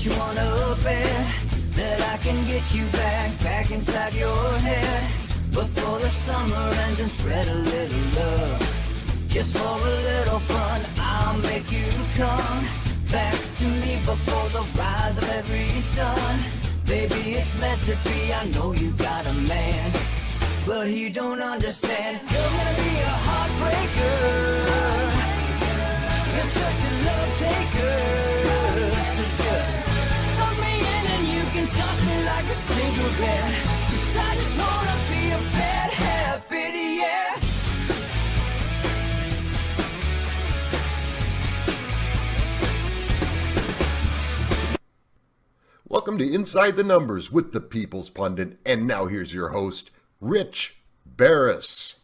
you wanna bet that I can get you back inside your head before the summer ends and spread a little love. Just for a little fun, I'll make you come back to me before the rise of every sun. Baby, it's meant to be, I know you got a man, but he don't understand. You're gonna be a heartbreaker. You're such a love taker. So just suck me in and you can toss me like a cigarette. 'Cause I just wanna be a bad habit, yeah. Welcome to Inside the Numbers with the People's Pundit, and now here's your host, Rich Barris.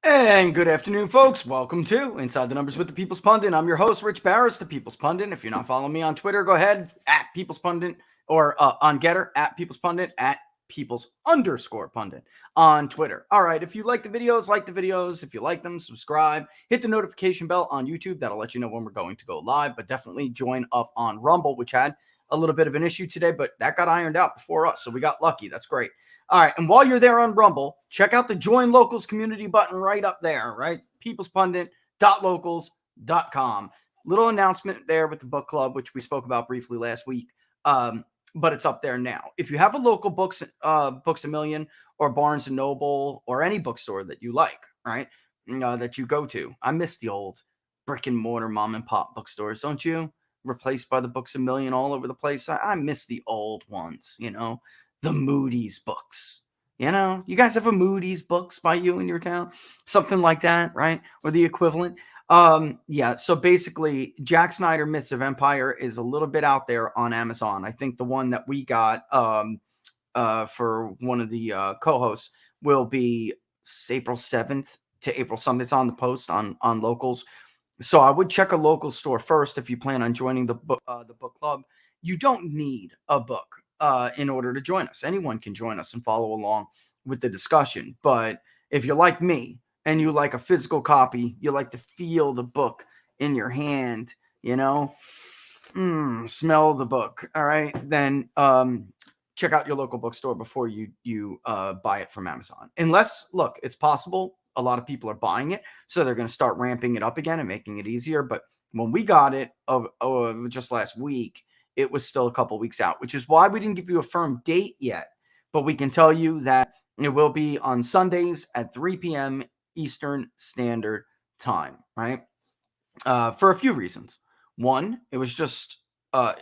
And good afternoon, folks. Welcome to Inside the Numbers with the People's Pundit. I'm your host, Rich Barris, the People's Pundit. If you're not following me on Twitter, go ahead, at People's Pundit, or on Getter, at People's Pundit, at People's_Pundit on Twitter. All right, if you like the videos, like the videos. If you like them, subscribe. Hit the notification bell on YouTube. That'll let you know when we're going to go live, but definitely join up on Rumble, which had a little bit of an issue today, but that got ironed out before us, so we got lucky. That's great. All right, and while you're there on Rumble, check out the Join Locals community button right up there, right? peoplespundit.locals.com. Little announcement there with the book club, which we spoke about briefly last week, but it's up there now. If you have a local Books A Million or Barnes & Noble or any bookstore that you like, right, that you go to. I miss the old brick and mortar mom and pop bookstores, don't you? Replaced by the Books A Million all over the place. I miss the old ones, the Moody's books. You guys have a Moody's books by you in your town? Something like that, right? Or the equivalent. Yeah, so basically, Jack Snyder, Myths of Empire is a little bit out there on Amazon. I think the one that we got for one of the co-hosts will be April 7th to April something. It's on the post on Locals. So I would check a local store first if you plan on joining the book club. You don't need a book in order to join us. Anyone can join us and follow along with the discussion. But if you're like me and you like a physical copy, you like to feel the book in your hand, smell the book. All right, then check out your local bookstore before you buy it from Amazon. Unless, look, it's possible. A lot of people are buying it, so they're going to start ramping it up again and making it easier. But when we got it just last week, it was still a couple weeks out, which is why we didn't give you a firm date yet. But we can tell you that it will be on Sundays at 3 p.m. Eastern Standard Time, right? For a few reasons. One, it was just hard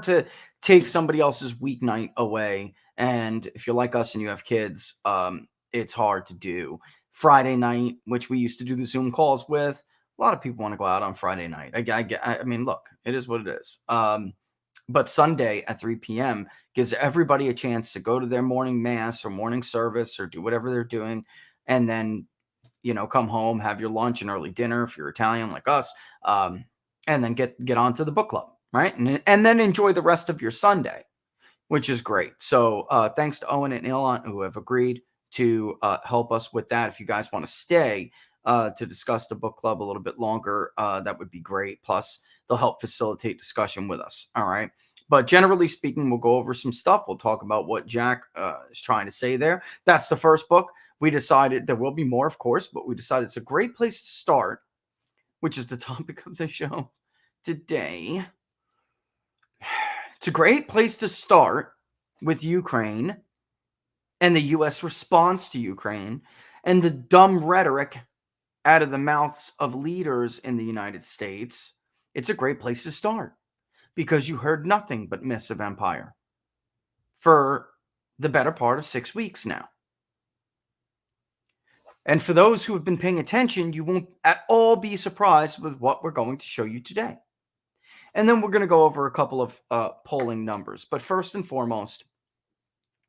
to take somebody else's weeknight away. And if you're like us and you have kids, it's hard to do. Friday night, which we used to do the Zoom calls with, a lot of people want to go out on Friday night. I mean, look, it is what it is. But Sunday at 3 p.m. gives everybody a chance to go to their morning mass or morning service or do whatever they're doing. And then, come home, have your lunch and early dinner if you're Italian like us, and then get on to the book club, right? And then enjoy the rest of your Sunday, which is great. So thanks to Owen and Ilan who have agreed to help us with that. If you guys want to stay to discuss the book club a little bit longer, that would be great. Plus, they'll help facilitate discussion with us. All right. But generally speaking, we'll go over some stuff. We'll talk about what Jack is trying to say there. That's the first book. We decided there will be more, of course, but we decided it's a great place to start, which is the topic of the show today. It's a great place to start with Ukraine and the U.S. response to Ukraine and the dumb rhetoric out of the mouths of leaders in the United States. It's a great place to start because you heard nothing but Myths of Empire for the better part of 6 weeks now. And for those who have been paying attention, you won't at all be surprised with what we're going to show you today. And then we're going to go over a couple of polling numbers. But first and foremost,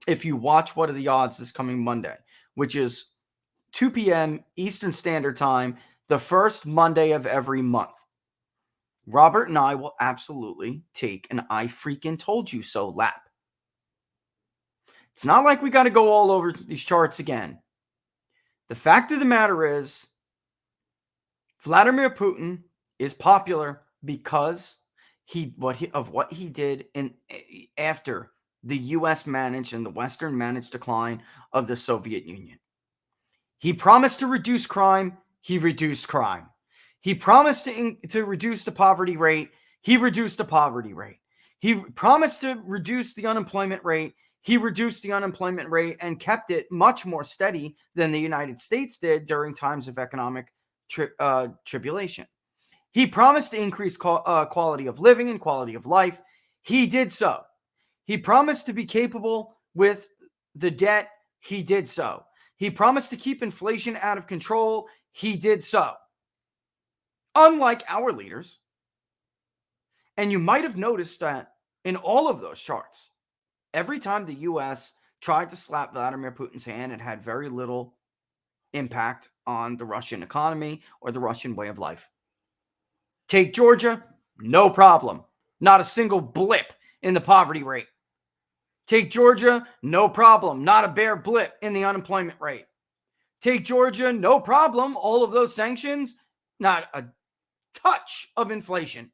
if you watch What Are the Odds this coming Monday, which is 2 p.m. Eastern Standard Time, the first Monday of every month, Robert and I will absolutely take an I freaking told you so lap. It's not like we got to go all over these charts again. The fact of the matter is, Vladimir Putin is popular because what he did after the U.S. managed and the Western managed decline of the Soviet Union. He promised to reduce crime. He reduced crime. He promised to reduce the poverty rate. He reduced the poverty rate. He promised to reduce the unemployment rate. He reduced the unemployment rate and kept it much more steady than the United States did during times of economic tribulation. He promised to increase quality of living and quality of life. He did so. He promised to be capable with the debt. He did so. He promised to keep inflation out of control. He did so. Unlike our leaders, and you might have noticed that in all of those charts, every time the U.S. tried to slap Vladimir Putin's hand, it had very little impact on the Russian economy or the Russian way of life. Take Georgia, no problem. Not a single blip in the poverty rate. Take Georgia, no problem. Not a bare blip in the unemployment rate. Take Georgia, no problem. All of those sanctions, not a touch of inflation.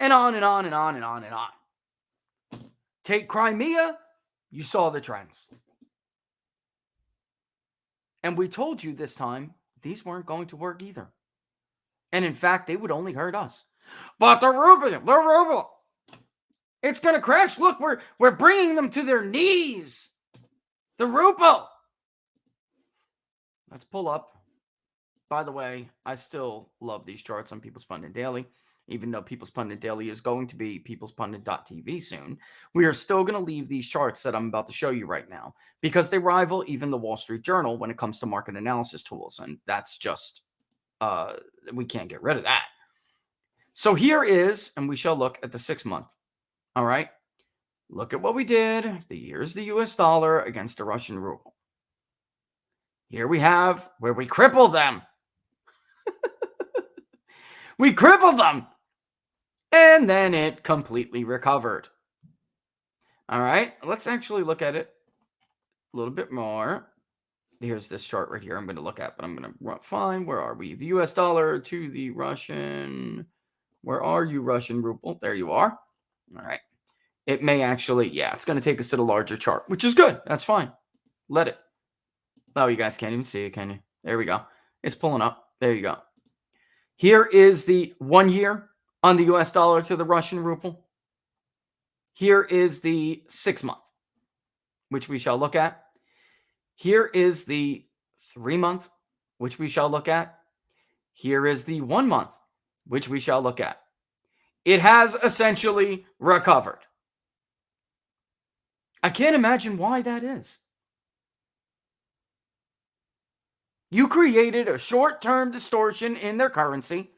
And on and on and on and on and on. Take Crimea, you saw the trends. And we told you this time, these weren't going to work either. And in fact, they would only hurt us. But the ruble, it's going to crash. Look, we're bringing them to their knees. The ruble. Let's pull up. By the way, I still love these charts on People's Pundit Daily. Even though People's Pundit Daily is going to be peoplespundit.tv soon, we are still going to leave these charts that I'm about to show you right now because they rival even the Wall Street Journal when it comes to market analysis tools. And that's just, we can't get rid of that. So here is, and we shall look at the 6 month. All right. Look at what we did. Here's the US dollar against the Russian ruble. Here we have where we crippled them. We crippled them. And then it completely recovered. All right. Let's actually look at it a little bit more. Here's this chart right here I'm going to look at, but I'm going to find, where are we? The US dollar to the Russian. Where are you, Russian ruble? There you are. All right. It may actually, yeah, it's going to take us to the larger chart, which is good. That's fine. Let it. Oh, you guys can't even see it, can you? There we go. It's pulling up. There you go. Here is the 1 year on the US dollar to the Russian ruble. Here is the 6 month, which we shall look at. Here is the 3 month, which we shall look at. Here is the 1 month, which we shall look at. It has essentially recovered. I can't imagine why that is. You created a short-term distortion in their currency.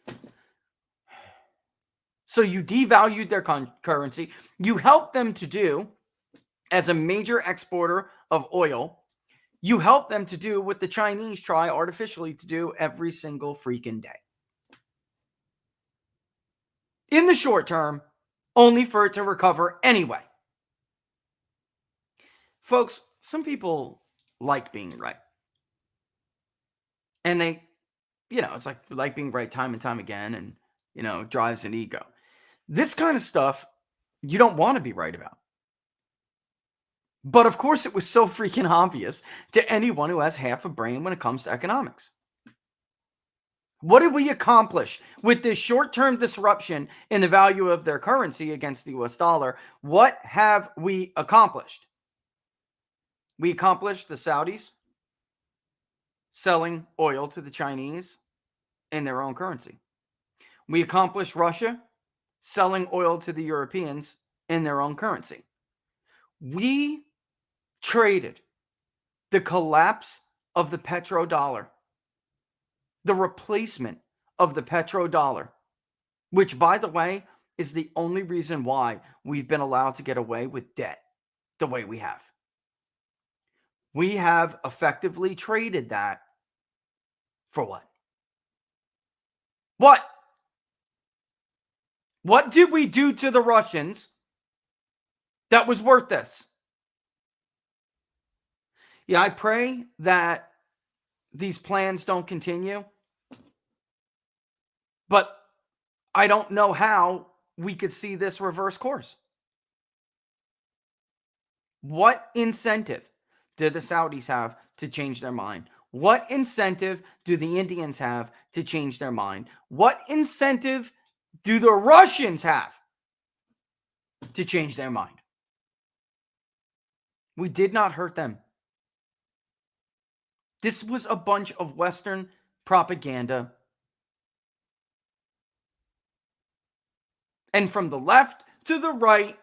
So you devalued their currency. You helped them to do, as a major exporter of oil, you helped them to do what the Chinese try artificially to do every single freaking day. In the short term, only for it to recover anyway. Folks, some people like being right. And they, it's like being right time and time again, and, drives an ego. This kind of stuff, you don't want to be right about. But of course, it was so freaking obvious to anyone who has half a brain when it comes to economics. What did we accomplish with this short-term disruption in the value of their currency against the US dollar? What have we accomplished? We accomplished the Saudis selling oil to the Chinese in their own currency. We accomplished Russia selling oil to the Europeans in their own currency. We traded the collapse of the petrodollar, the replacement of the petrodollar, which, by the way, is the only reason why we've been allowed to get away with debt the way we have. We have effectively traded that for what? What? What did we do to the Russians that was worth this? Yeah, I pray that these plans don't continue. But I don't know how we could see this reverse course. What incentive do the Saudis have to change their mind? What incentive do the Indians have to change their mind? What incentive do the Russians have to change their mind? We did not hurt them. This was a bunch of Western propaganda. And from the left to the right,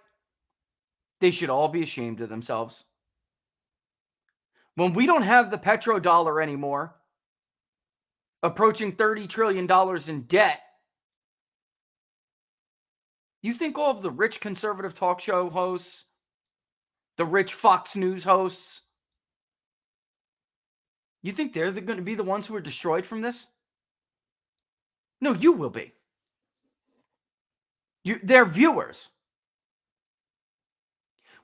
they should all be ashamed of themselves. When we don't have the petrodollar anymore, approaching $30 trillion in debt, you think all of the rich conservative talk show hosts, the rich Fox News hosts, you think they're going to be the ones who are destroyed from this? No, you will be. They're viewers.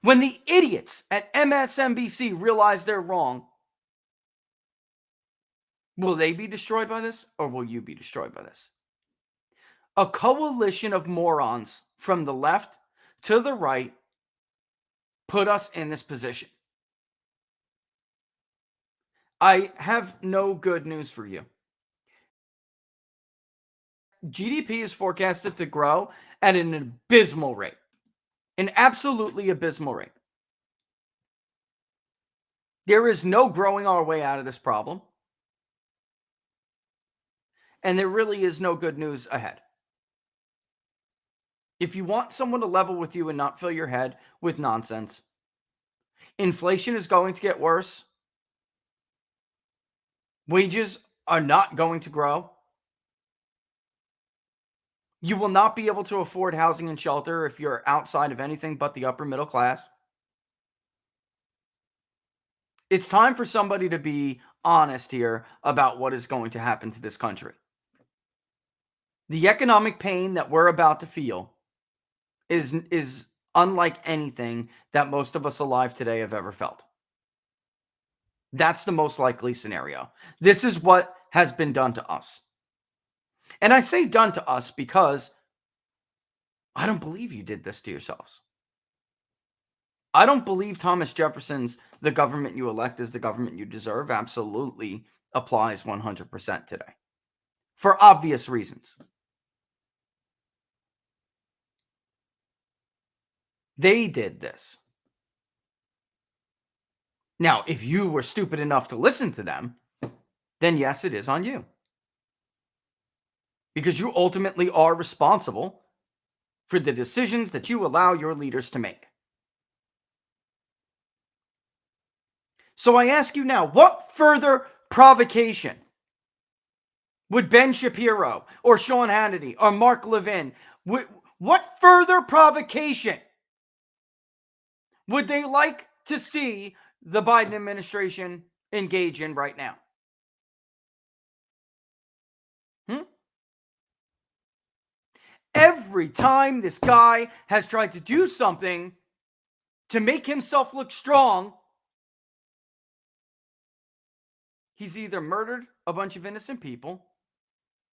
When the idiots at MSNBC realize they're wrong, will they be destroyed by this, or will you be destroyed by this? A coalition of morons from the left to the right put us in this position. I have no good news for you. GDP is forecasted to grow at an abysmal rate. An absolutely abysmal rate. There is no growing our way out of this problem. And there really is no good news ahead. If you want someone to level with you and not fill your head with nonsense, inflation is going to get worse. Wages are not going to grow. You will not be able to afford housing and shelter if you're outside of anything but the upper middle class. It's time for somebody to be honest here about what is going to happen to this country. The economic pain that we're about to feel is unlike anything that most of us alive today have ever felt. That's the most likely scenario. This is what has been done to us. And I say done to us because I don't believe you did this to yourselves. I don't believe Thomas Jefferson's "the government you elect is the government you deserve" absolutely applies 100% today. For obvious reasons. They did this. Now, if you were stupid enough to listen to them, then yes, it is on you. Because you ultimately are responsible for the decisions that you allow your leaders to make. So I ask you now, what further provocation would Ben Shapiro or Sean Hannity or Mark Levin, what further provocation would they like to see the Biden administration engage in right now? Every time this guy has tried to do something to make himself look strong, he's either murdered a bunch of innocent people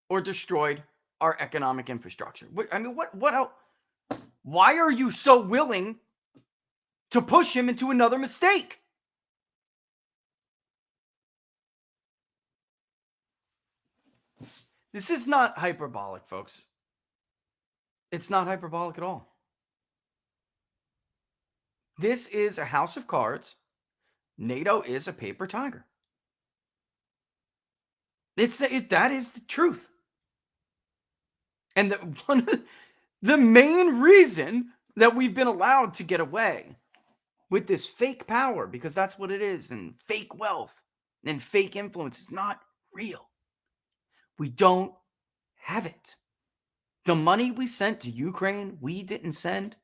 or destroyed our economic infrastructure. I mean, what else? Why are you so willing to push him into another mistake? This is not hyperbolic, folks. It's not hyperbolic at all. This is a house of cards. NATO is a paper tiger. That is the truth. And the main reason that we've been allowed to get away with this fake power, because that's what it is, and fake wealth and fake influence, is not real. We don't have it. The money we sent to Ukraine, we didn't send.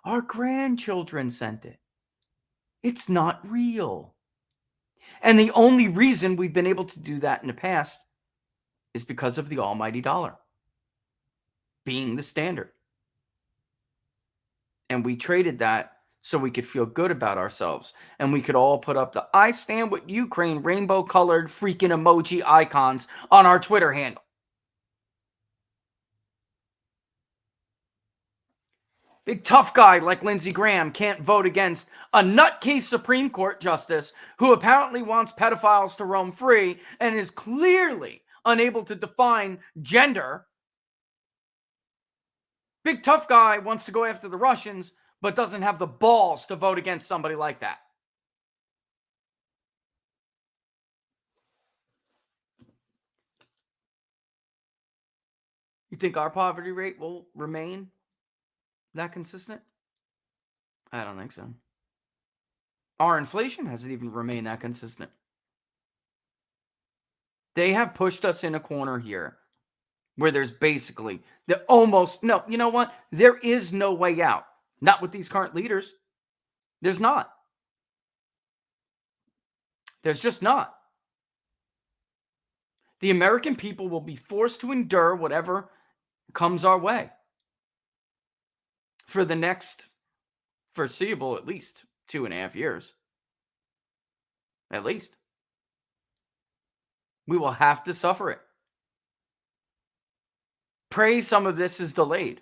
Our grandchildren sent it. It's not real. And the only reason we've been able to do that in the past is because of the almighty dollar being the standard. And we traded that so we could feel good about ourselves. And we could all put up the "I stand with Ukraine" rainbow-colored freaking emoji icons on our Twitter handle. Big tough guy like Lindsey Graham can't vote against a nutcase Supreme Court justice who apparently wants pedophiles to roam free and is clearly unable to define gender. Big tough guy wants to go after the Russians, but doesn't have the balls to vote against somebody like that. You think our poverty rate will remain that consistent? I don't think so. Our inflation hasn't even remained that consistent. They have pushed us in a corner here where there's basically you know what? There is no way out. Not with these current leaders. There's not. There's just not. The American people will be forced to endure whatever comes our way for the next foreseeable, at least 2.5 years. At least. We will have to suffer it. Pray some of this is delayed.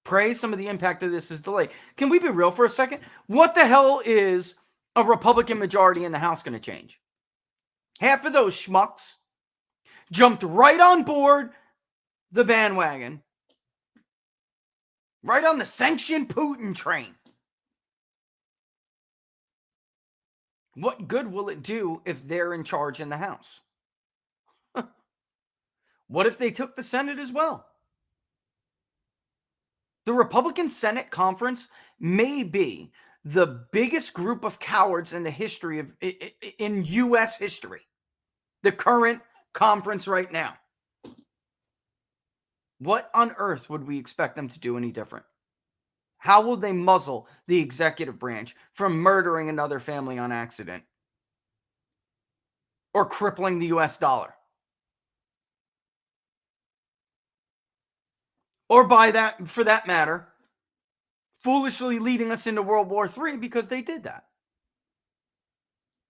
Pray some of the impact of this is delayed. Can we be real for a second? What the hell is a Republican majority in the House going to change? Half of those schmucks jumped right on board the bandwagon. Right on the sanctioned Putin train. What good will it do if they're in charge in the House? What if they took the Senate as well? The Republican Senate conference may be the biggest group of cowards in the history of in U.S. history. The current conference right now. What on earth would we expect them to do any different? How will they muzzle the executive branch from murdering another family on accident? Or crippling the U.S. dollar? Or for that matter, foolishly leading us into World War III because they did that.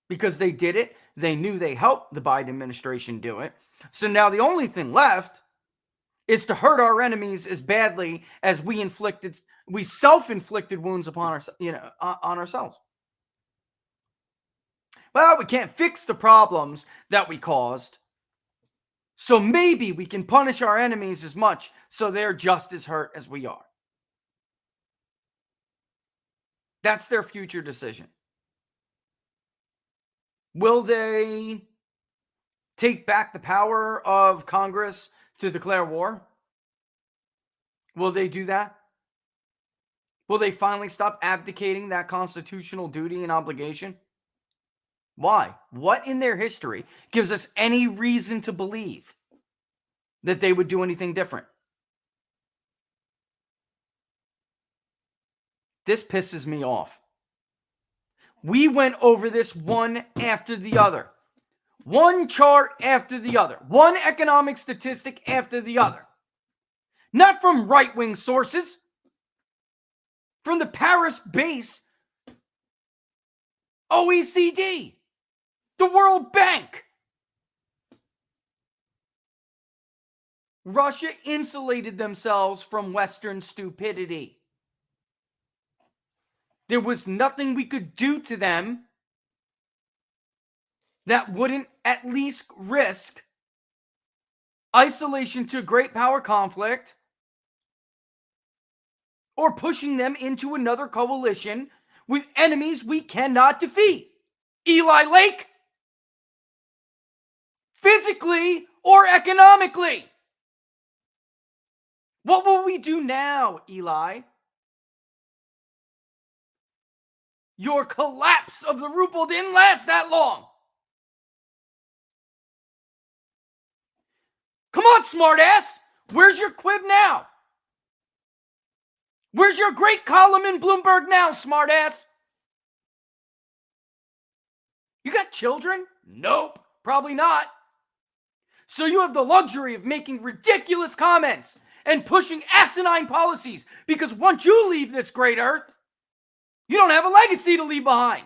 Because they did it, they knew they helped the Biden administration do it. So now the only thing left is to hurt our enemies as badly as we self-inflicted wounds upon on ourselves. Well, we can't fix the problems that we caused. So maybe we can punish our enemies as much so they're just as hurt as we are. That's their future decision. Will they take back the power of Congress to declare war? Will they do that? Will they finally stop abdicating that constitutional duty and obligation? Why? What in their history gives us any reason to believe that they would do anything different? This pisses me off. We went over this one after the other. One chart after the other. One economic statistic after the other. Not from right-wing sources. From the Paris base OECD. The World Bank. Russia insulated themselves from Western stupidity. There was nothing we could do to them that wouldn't at least risk isolation to a great power conflict or pushing them into another coalition with enemies we cannot defeat. Eli Lake, physically or economically. What will we do now, Eli? Your collapse of the ruble didn't last that long. Come on, smartass. Where's your quib now? Where's your great column in Bloomberg now, smartass? You got children? Nope, probably not. So you have the luxury of making ridiculous comments and pushing asinine policies because once you leave this great earth, you don't have a legacy to leave behind.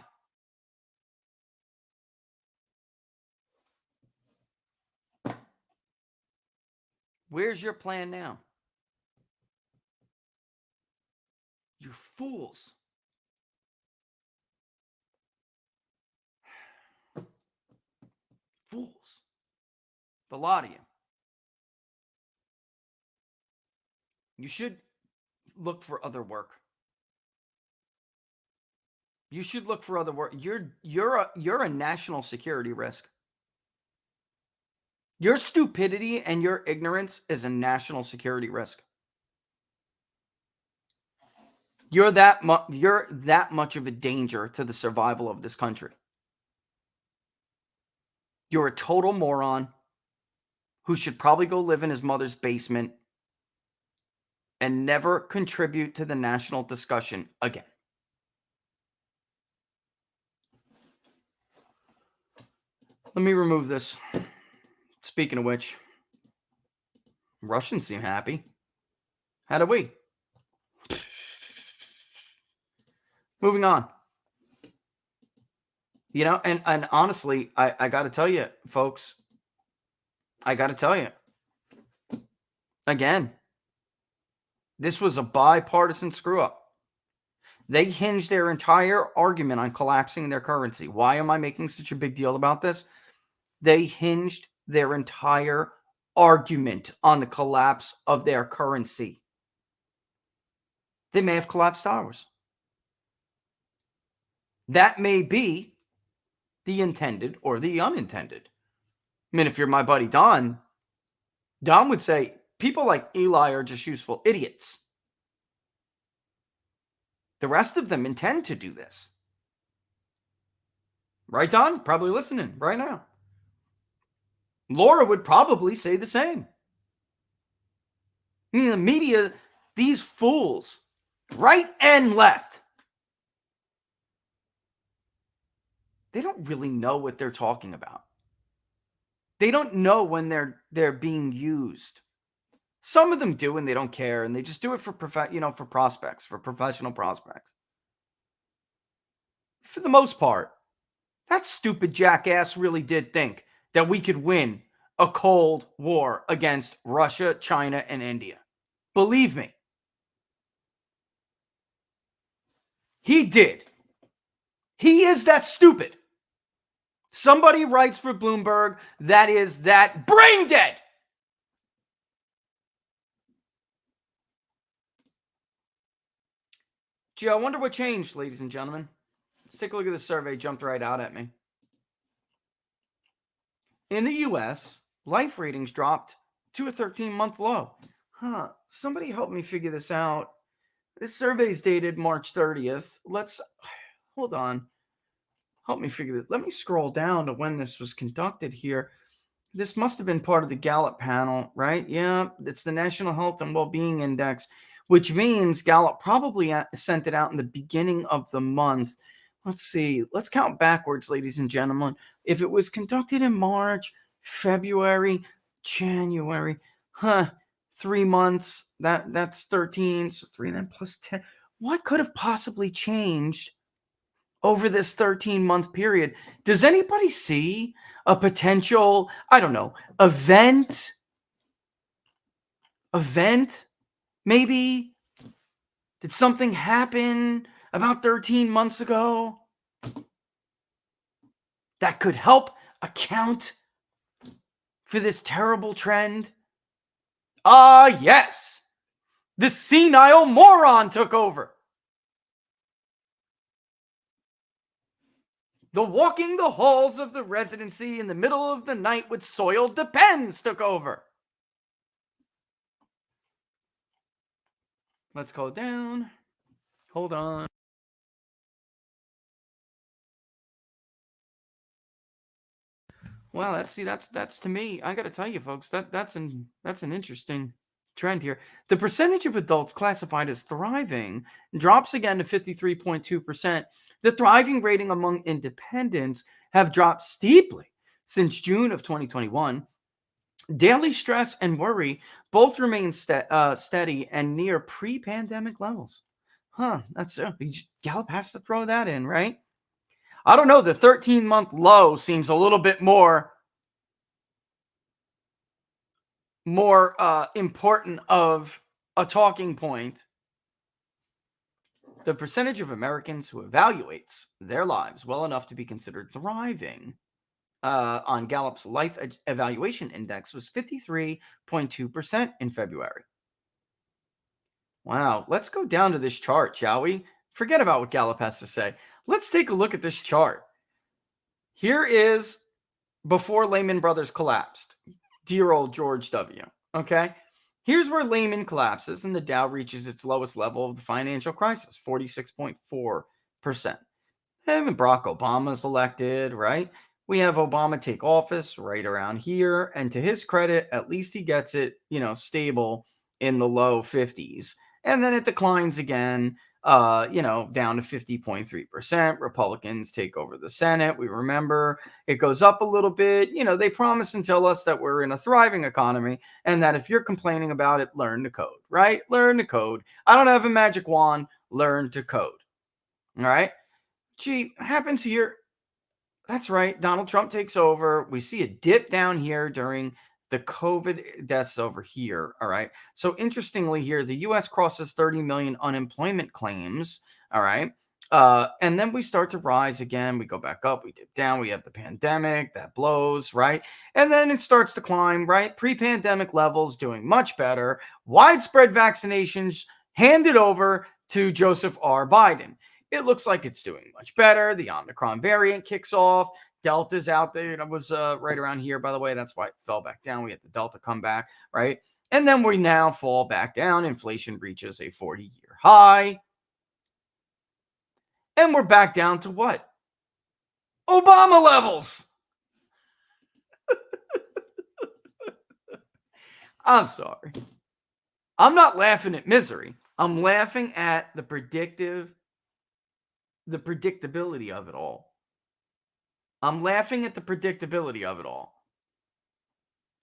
Where's your plan now? You're fools. Fools. A lot of you. You should look for other work. You should look for other work. You're a national security risk. Your stupidity and your ignorance is a national security risk. You're that much of a danger to the survival of this country. You're a total moron who should probably go live in his mother's basement and never contribute to the national discussion again. Let me remove this. Speaking of which, Russians seem happy. How do we? Moving on. You know, and honestly, I got to tell you, folks, I got to tell you, again, this was a bipartisan screw up. They hinged their entire argument on collapsing their currency. Why am I making such a big deal about this? They hinged their entire argument on the collapse of their currency. They may have collapsed ours. That may be the intended or the unintended. I mean, if you're my buddy Don would say people like Eli are just useful idiots. The rest of them intend to do this. Right, Don? Probably listening right now. Laura would probably say the same. I mean, the media, these fools, right and left, they don't really know what they're talking about. They don't know when they're being used. Some of them do and they don't care, and they just do it for for prospects, for professional prospects. For the most part, that stupid jackass really did think that we could win a Cold War against Russia, China, and India. Believe me. He did. He is that stupid. Somebody writes for Bloomberg that is that brain dead. Gee, I wonder what changed, ladies and gentlemen. Let's take a look at the survey. Jumped right out at me. In the U.S., life ratings dropped to a 13-month low. Somebody help me figure this out. This survey is dated March 30th. Hold on. Help me figure this. Let me scroll down to when this was conducted here. This must have been part of the Gallup panel, right? Yeah, it's the National Health and Wellbeing Index, which means Gallup probably sent it out in the beginning of the month. Let's see. Let's count backwards, ladies and gentlemen. If it was conducted in March, February, January, 3 months, that's 13. So 3 then plus 10. What could have possibly changed over this 13-month period? Does anybody see a potential, I don't know, event? Maybe? Did something happen about 13 months ago that could help account for this terrible trend? Yes. The senile moron took over. The walking the halls of the residency in the middle of the night with soiled Depends took over. Let's go down. Hold on. Wow, that's to me. I got to tell you, folks, that's an interesting trend here. The percentage of adults classified as thriving drops again to 53.2%. The thriving rating among independents have dropped steeply since June of 2021. Daily stress and worry both remain steady and near pre-pandemic levels. That's Gallup has to throw that in, right? I don't know. The 13-month low seems a little bit more important of a talking point The percentage of Americans who evaluates their lives well enough to be considered thriving on Gallup's Life Evaluation Index was 53.2% in February. Wow, let's go down to this chart, shall we? Forget about what Gallup has to say. Let's take a look at this chart. Here is before Lehman Brothers collapsed. Dear old George W. Okay? Here's where Lehman collapses and the Dow reaches its lowest level of the financial crisis, 46.4%. And when Barack Obama is elected, right? We have Obama take office right around here. And to his credit, at least he gets it, stable in the low 50s. And then it declines again, down to 50.3%. Republicans take over the Senate. We remember it goes up a little bit. They promise and tell us that we're in a thriving economy and that if you're complaining about it, learn to code, right? Learn to code. I don't have a magic wand. Learn to code. All right. Gee, happens here. That's right. Donald Trump takes over. We see a dip down here during the COVID deaths over here. All right. So interestingly here, the U.S. crosses 30 million unemployment claims. All right. And then we start to rise again. We go back up. We dip down. We have the pandemic that blows. Right. And then it starts to climb. Right. Pre-pandemic levels, doing much better. Widespread vaccinations handed over to Joseph R. Biden. It looks like it's doing much better. The Omicron variant kicks off. Delta's out there. It was right around here, by the way. That's why it fell back down. We had the Delta come back, right? And then we now fall back down. Inflation reaches a 40-year high. And we're back down to what? Obama levels. I'm sorry. I'm not laughing at misery. I'm laughing at the predictability of it all. I'm laughing at the predictability of it all.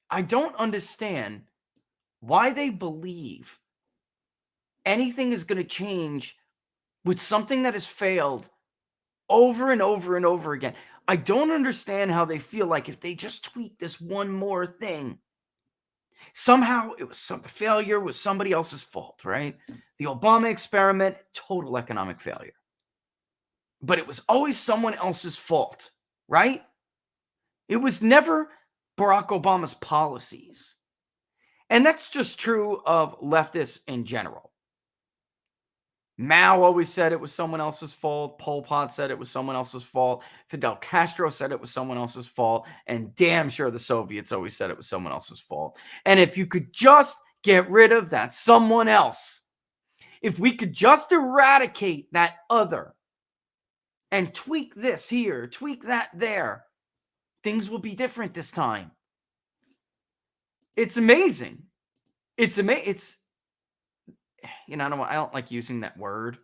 I don't understand why they believe anything is going to change with something that has failed over and over and over again. I don't understand how they feel like if they just tweak this one more thing, somehow the failure was somebody else's fault, right? The Obama experiment, total economic failure. But it was always someone else's fault, right? It was never Barack Obama's policies. And that's just true of leftists in general. Mao always said it was someone else's fault. Pol Pot said it was someone else's fault. Fidel Castro said it was someone else's fault. And damn sure the Soviets always said it was someone else's fault. And if you could just get rid of that someone else, if we could just eradicate that other, and tweak this here, tweak that there, things will be different this time. It's amazing. It's amazing. It's, I don't like using that word,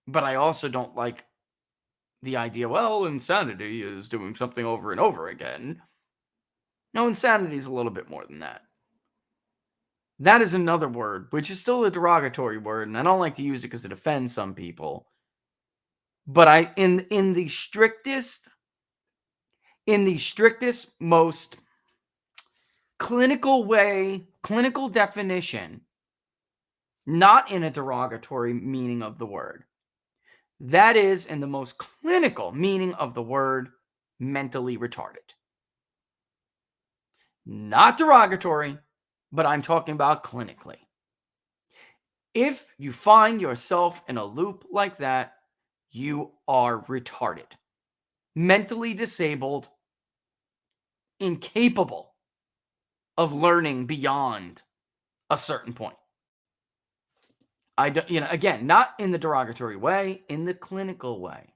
but I also don't like the idea, well, insanity is doing something over and over again. No, insanity is a little bit more than that. That is another word, which is still a derogatory word, and I don't like to use it because it offends some people. But in the strictest, most clinical way, clinical definition, not in a derogatory meaning of the word. That is in the most clinical meaning of the word, mentally retarded. Not derogatory, but I'm talking about clinically. If you find yourself in a loop like that, you are retarded, mentally disabled, incapable of learning beyond a certain point. I don't, again, not in the derogatory way, in the clinical way.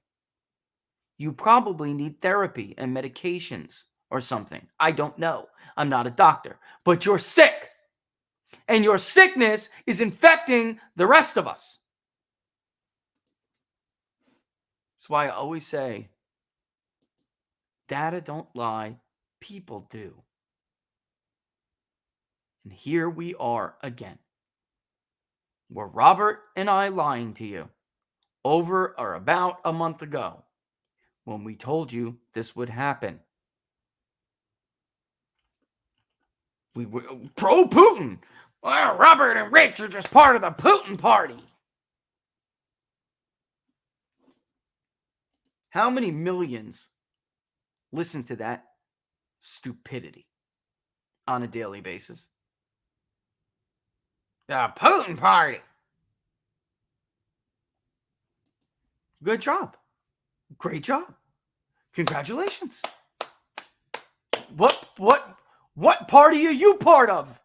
You probably need therapy and medications or something. I don't know. I'm not a doctor, but you're sick, and your sickness is infecting the rest of us. That's why I always say, data don't lie, people do. And here we are again. Were Robert and I lying to you over or about a month ago when we told you this would happen? We were pro-Putin. Well, Robert and Rich are just part of the Putin party. How many millions listen to that stupidity on a daily basis? The Putin party. Good job. Great job. Congratulations. What party are you part of?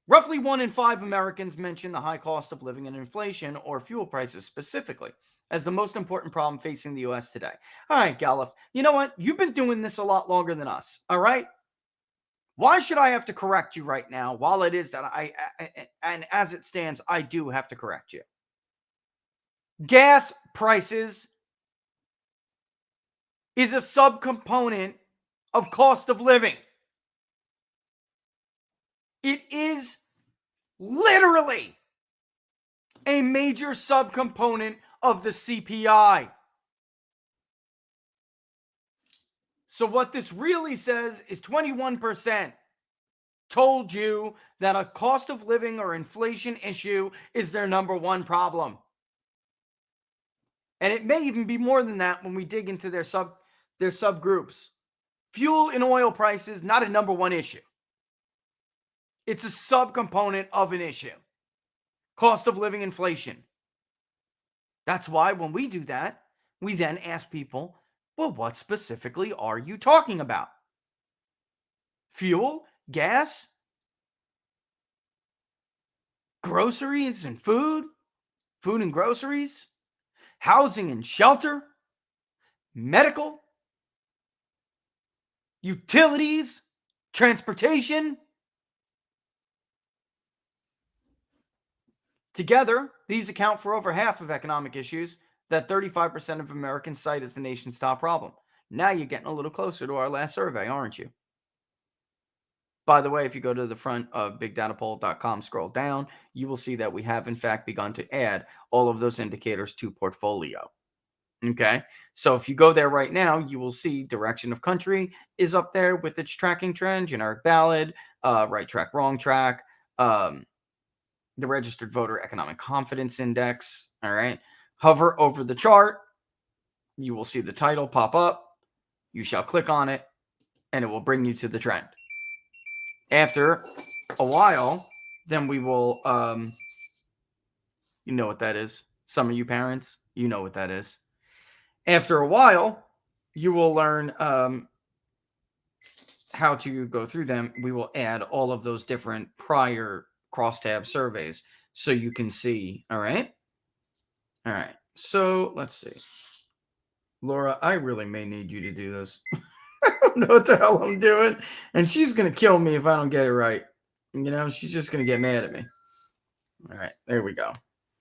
Roughly 1 in 5 Americans mention the high cost of living and inflation, or fuel prices specifically, as the most important problem facing the U.S. today. All right, Gallup, you know what? You've been doing this a lot longer than us, all right? Why should I have to correct you right now, while it is that and as it stands, I do have to correct you? Gas prices is a subcomponent of cost of living. It is literally a major subcomponent of the CPI. So what this really says is 21% told you that a cost of living or inflation issue is their number one problem. And it may even be more than that when we dig into their subgroups. Fuel and oil prices, not a number one issue. It's a subcomponent of an issue. Cost of living inflation. That's why when we do that, we then ask people, well, what specifically are you talking about? Fuel, gas, groceries and food and groceries, housing and shelter, medical, utilities, transportation. Together, these account for over half of economic issues that 35% of Americans cite as the nation's top problem. Now you're getting a little closer to our last survey, aren't you? By the way, if you go to the front of bigdatapoll.com, scroll down, you will see that we have, in fact, begun to add all of those indicators to portfolio. Okay, so if you go there right now, you will see direction of country is up there with its tracking trend, generic ballot, right track, wrong track, the registered voter economic confidence index. All right, hover over the chart. You will see the title pop up. You shall click on it, and it will bring you to the trend. After a while, then we will, you know what that is. Some of you parents, you know what that is. After a while, you will learn how to go through them. We will add all of those different prior crosstab surveys so you can see. All right. All right. So let's see. Laura, I really may need you to do this. I don't know what the hell I'm doing. And she's going to kill me if I don't get it right. You know, she's just going to get mad at me. All right. There we go.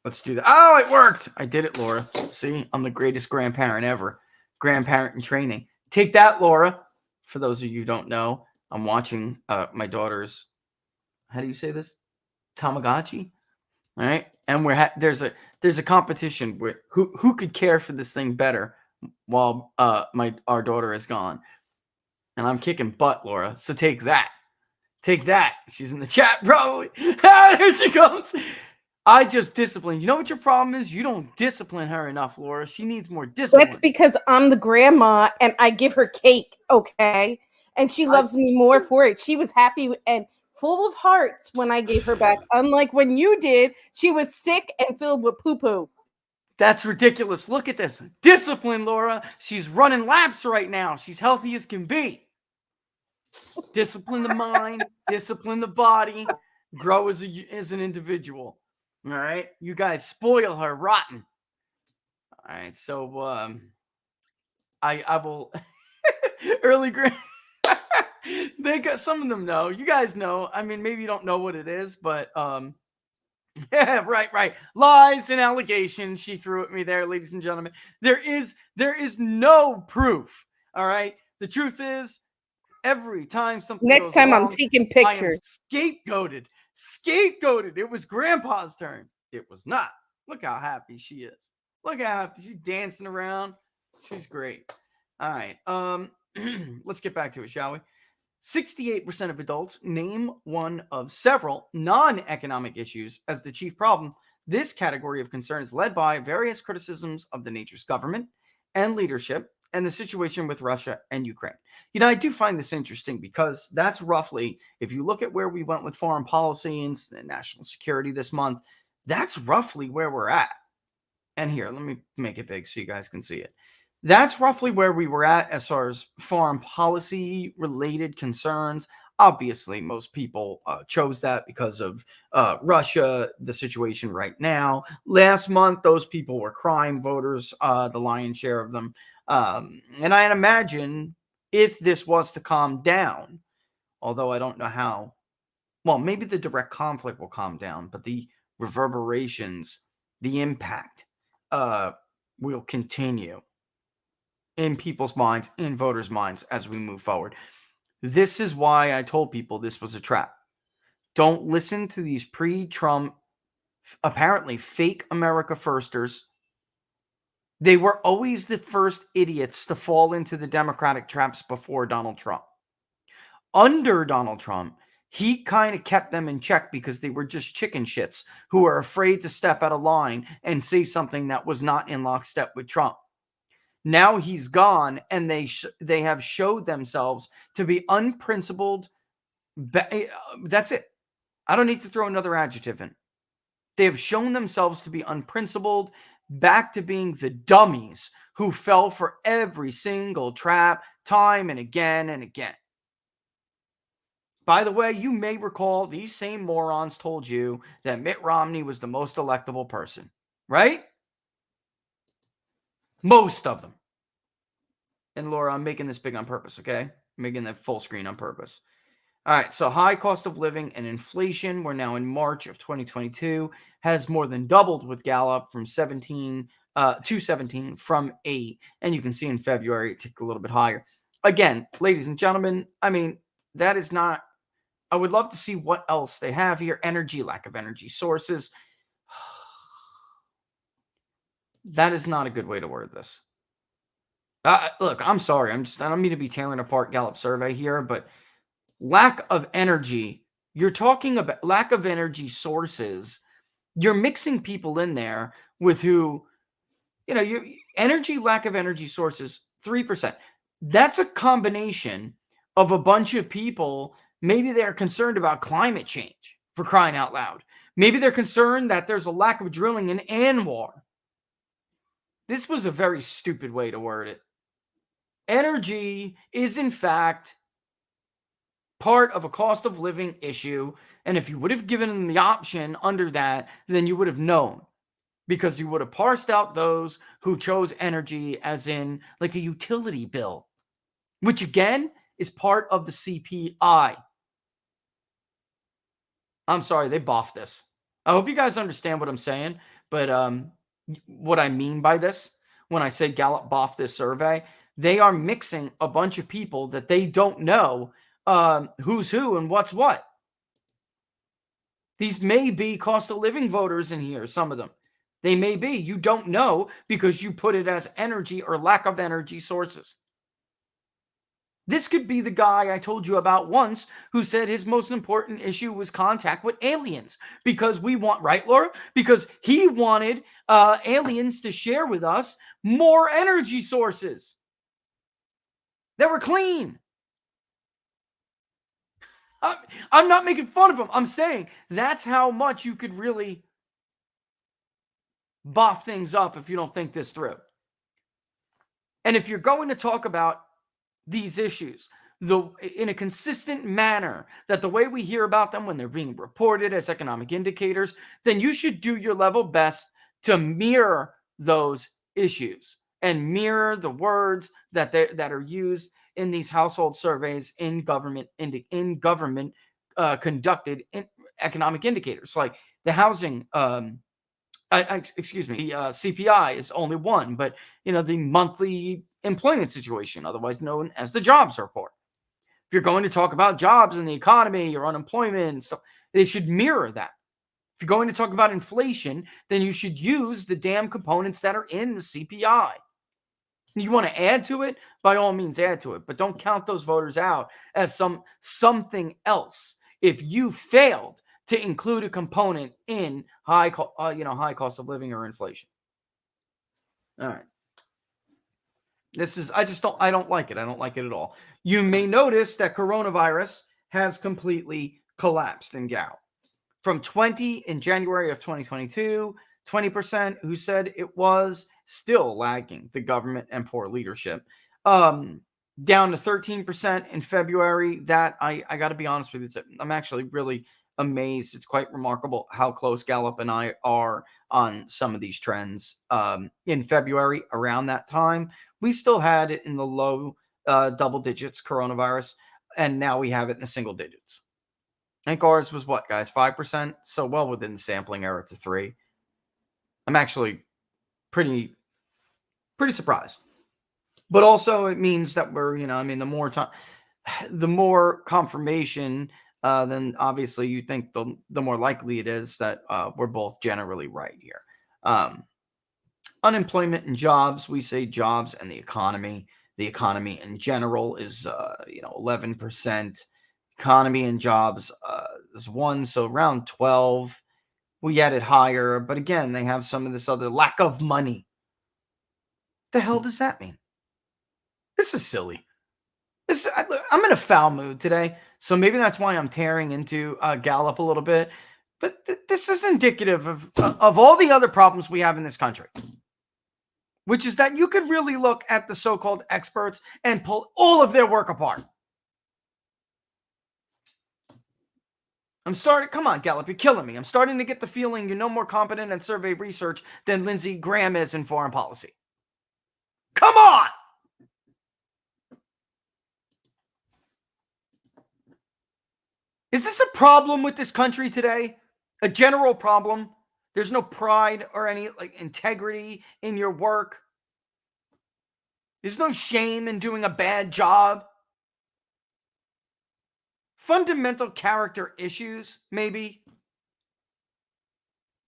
Let's do that. Oh, it worked. I did it, Laura. See, I'm the greatest grandparent ever. Grandparent in training. Take that, Laura. For those of you who don't know, I'm watching my daughter's, how do you say this? Tamagotchi. All right. And there's a competition with who could care for this thing better while our daughter is gone. And I'm kicking butt, Laura. So take that. Take that. She's in the chat, probably. There she comes. I just discipline. You know what your problem is? You don't discipline her enough, Laura. She needs more discipline. That's because I'm the grandma and I give her cake, okay? And she loves me more for it. She was happy and full of hearts when I gave her back. Unlike when you did, she was sick and filled with poo-poo. That's ridiculous. Look at this. Discipline, Laura. She's running laps right now. She's healthy as can be. Discipline the mind, discipline the body, grow as an individual. All right, you guys spoil her rotten. All right, so I will early grade. They got some of them know. You guys know. I mean, maybe you don't know what it is, but yeah, right. Lies and allegations she threw at me there, ladies and gentlemen. There is no proof. All right, the truth is, every time something next goes time wrong, I'm taking pictures. I am scapegoated. It was grandpa's turn. It was not. Look how happy she is. Look how happy she's dancing around. She's great. All right. Let's get back to it, shall we? 68% of adults name one of several non-economic issues as the chief problem. This category of concern is led by various criticisms of the nature's government and leadership and the situation with Russia and Ukraine. I do find this interesting because that's roughly, if you look at where we went with foreign policy and national security this month, that's roughly where we're at. And here, let me make it big so you guys can see it. That's roughly where we were at as far as foreign policy related concerns. Obviously, most people chose that because of Russia, the situation right now. Last month, those people were crime voters, the lion's share of them. And I imagine if this was to calm down, although I don't know how, well, maybe the direct conflict will calm down, but the reverberations, the impact will continue in people's minds, in voters' minds as we move forward. This is why I told people this was a trap. Don't listen to these pre-Trump, apparently fake America firsters. They were always the first idiots to fall into the Democratic traps before Donald Trump. Under Donald Trump, he kind of kept them in check because they were just chicken shits who were afraid to step out of line and say something that was not in lockstep with Trump. Now he's gone, and they have showed themselves to be unprincipled. That's it. I don't need to throw another adjective in. They have shown themselves to be unprincipled, back to being the dummies who fell for every single trap time and again and again. By the way, you may recall these same morons told you that Mitt Romney was the most electable person, right? Most of them. And Laura, I'm making this big on purpose, okay? I'm making that full screen on purpose. All right, so high cost of living and inflation, we're now in March of 2022, has more than doubled with Gallup from 17 to 17 from 8. And you can see in February it ticked a little bit higher. Again, ladies and gentlemen, I mean, that is not, I would love to see what else they have here. Energy, lack of energy sources. That is not a good way to word this. Look, I'm sorry. I don't mean to be tearing apart Gallup survey here, but lack of energy. You're talking about lack of energy sources. You're mixing people in there with who, your energy, lack of energy sources, 3%. That's a combination of a bunch of people. Maybe they're concerned about climate change, for crying out loud. Maybe they're concerned that there's a lack of drilling in ANWR. This was a very stupid way to word it. Energy is, in fact, part of a cost of living issue. And if you would have given them the option under that, then you would have known. Because you would have parsed out those who chose energy as in like a utility bill, which again is part of the CPI. I'm sorry, they boffed this. I hope you guys understand what I'm saying. But what I mean by this, when I say Gallup boffed this survey, they are mixing a bunch of people that they don't know who's who and what's what. These may be cost of living voters in here, some of them. They may be. You don't know because you put it as energy or lack of energy sources. This could be the guy I told you about once who said his most important issue was contact with aliens because we want, right, Laura? Because he wanted aliens to share with us more energy sources that were clean. I'm not making fun of him. I'm saying that's how much you could really boff things up if you don't think this through. And if you're going to talk about these issues in a consistent manner, that the way we hear about them when they're being reported as economic indicators, then you should do your level best to mirror those issues and mirror the words that are used in these household surveys in government conducted economic indicators, like the housing. The CPI is only one, but the monthly employment situation, otherwise known as the jobs report. If you're going to talk about jobs in the economy or unemployment and stuff, they should mirror that. If you're going to talk about inflation, then you should use the damn components that are in the CPI. You want to add to it? By all means, add to it. But don't count those voters out as something else. If you failed to include a component in high cost of living or inflation. All right. I don't like it. I don't like it at all. You may notice that coronavirus has completely collapsed in Gallup. From 20 in January of 2022, 20% who said it was still lagging the government and poor leadership. Down to 13% in February. That I got to be honest with you, I'm actually really amazed. It's quite remarkable how close Gallup and I are on some of these trends. In February, around that time, we still had it in the low double digits, coronavirus, and now we have it in the single digits. I think ours was what, guys? 5%? So well within the sampling error to 3. I'm actually pretty surprised. But also it means that we're, the more confirmation, then obviously you think the more likely it is that we're both generally right here. Unemployment and jobs, we say jobs and the economy. The economy in general is, 11%. Economy and jobs is 1, so around 12. We had it higher, but again, they have some of this other lack of money. The hell does that mean? This is silly. I'm in a foul mood today, so maybe that's why I'm tearing into Gallup a little bit. But this is indicative of all the other problems we have in this country, which is that you could really look at the so-called experts and pull all of their work apart. Come on, Gallup, you're killing me. I'm starting to get the feeling you're no more competent in survey research than Lindsey Graham is in foreign policy. Come on! Is this a problem with this country today? A general problem? There's no pride or any integrity in your work. There's no shame in doing a bad job. Fundamental character issues, maybe.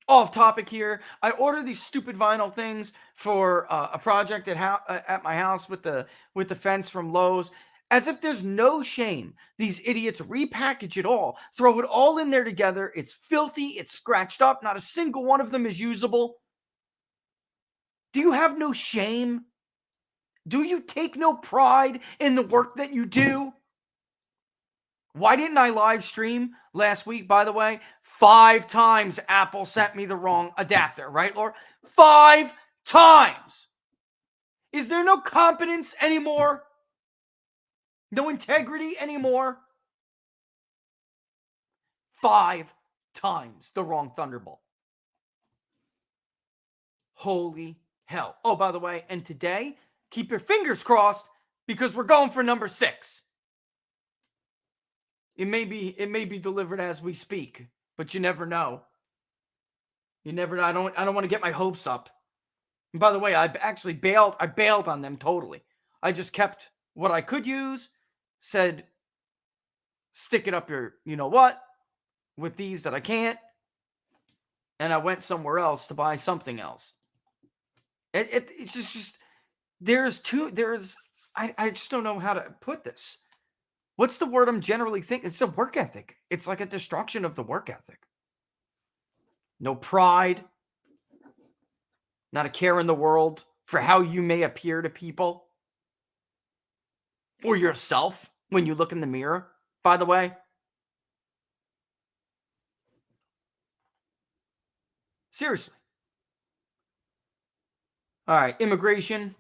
Off topic here. I ordered these stupid vinyl things for a project at my house with the fence from Lowe's. As if there's no shame. These idiots repackage it all, throw it all in there together. It's filthy. It's scratched up. Not a single one of them is usable. Do you have no shame? Do you take no pride in the work that you do? Why didn't I live stream last week, by the way? 5 times Apple sent me the wrong adapter, right, Laura? 5 times! Is there no competence anymore? No integrity anymore? 5 times the wrong Thunderbolt. Holy hell. Oh, by the way, and today, keep your fingers crossed because we're going for number 6. It may be delivered as we speak, but you never know. You never know. I don't want to get my hopes up. And by the way, I bailed on them totally. I just kept what I could use, said stick it up your you-know-what with these that I can't, and I went somewhere else to buy something else. It's just I just don't know how to put this. What's the word I'm generally thinking? It's a work ethic. It's like a destruction of the work ethic. No pride. Not a care in the world for how you may appear to people. Or yourself when you look in the mirror, by the way. Seriously. All right, immigration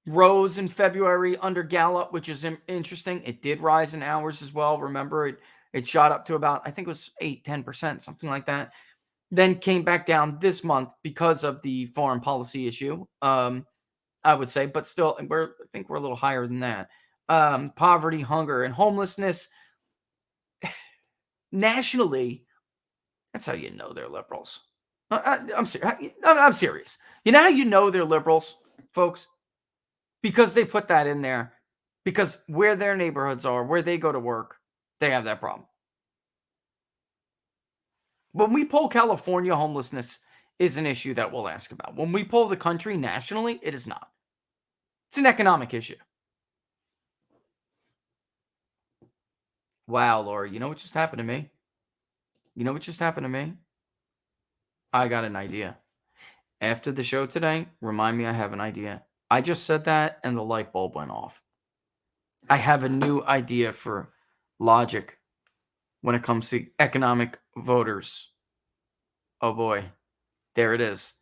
rose in February under Gallup, which is interesting. It did rise in hours as well. Remember, it shot up to about, I think it was 10%, something like that. Then came back down this month because of the foreign policy issue, I would say. But still, I think we're a little higher than that. Poverty, hunger, and homelessness. Nationally, that's how you know they're liberals. I'm serious. You know how you know they're liberals, folks? Because they put that in there. Because where their neighborhoods are, where they go to work, they have that problem. When we poll California, homelessness is an issue that we'll ask about. When we poll the country nationally, it is not. It's an economic issue. Wow, Laura, you know what just happened to me? You know what just happened to me? I got an idea. After the show today, remind me I have an idea. I just said that and the light bulb went off. I have a new idea for logic when it comes to economic voters. Oh boy, there it is.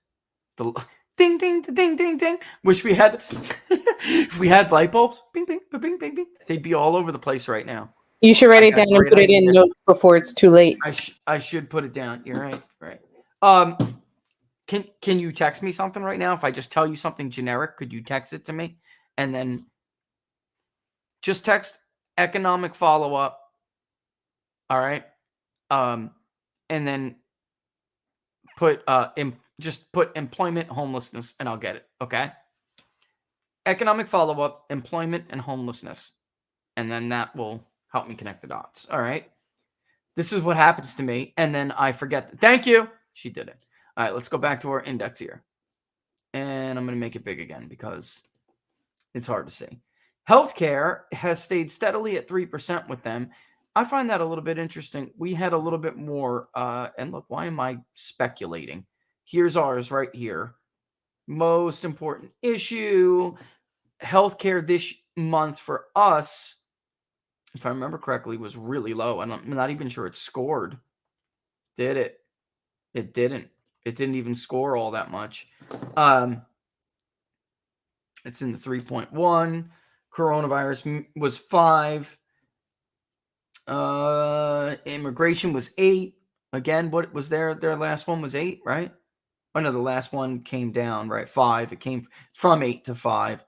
The ding, ding, ding, ding, ding. Wish we had, if we had light bulbs, bing, bing, bing, bing, bing. They'd be all over the place right now. You should write I it got a down and great put it in idea. notes before it's too late. I should put it down. You're right. Right. Can you text me something right now? If I just tell you something generic, could you text it to me? And then just text economic follow-up. All right. And then just put employment, homelessness, and I'll get it. Okay. Economic follow-up, employment, and homelessness. And then that will help me connect the dots. All right. This is what happens to me. And then I forget. Thank you. She did it. All right. Let's go back to our index here. And I'm going to make it big again because it's hard to see. Healthcare has stayed steadily at 3% with them. I find that a little bit interesting. We had a little bit more. And look, why am I speculating? Here's ours right here. Most important issue. Healthcare this month for us, if I remember correctly, was really low. I'm not even sure it scored. Did it? It didn't. It didn't even score all that much. It's in the 3.1. Coronavirus was 5. Immigration was 8. Again, what was their last one was 8, right? Oh no, the last one came down, right? 5. It came from 8 to 5.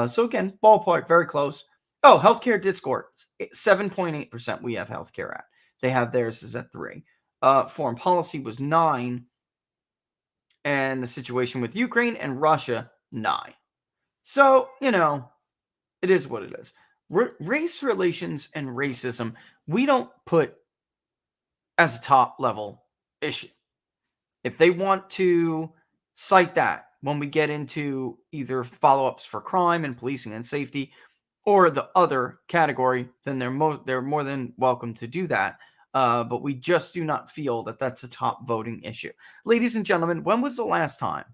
So again, ballpark, very close. Oh, healthcare did score 7.8%. We have healthcare at. They have theirs is at 3. Foreign policy was 9. And the situation with Ukraine and Russia, 9. So, it is what it is. Race relations and racism, we don't put as a top level issue. If they want to cite that when we get into either follow-ups for crime and policing and safety or the other category, then they're more than welcome to do that. But we just do not feel that that's a top voting issue. Ladies and gentlemen, when was the last time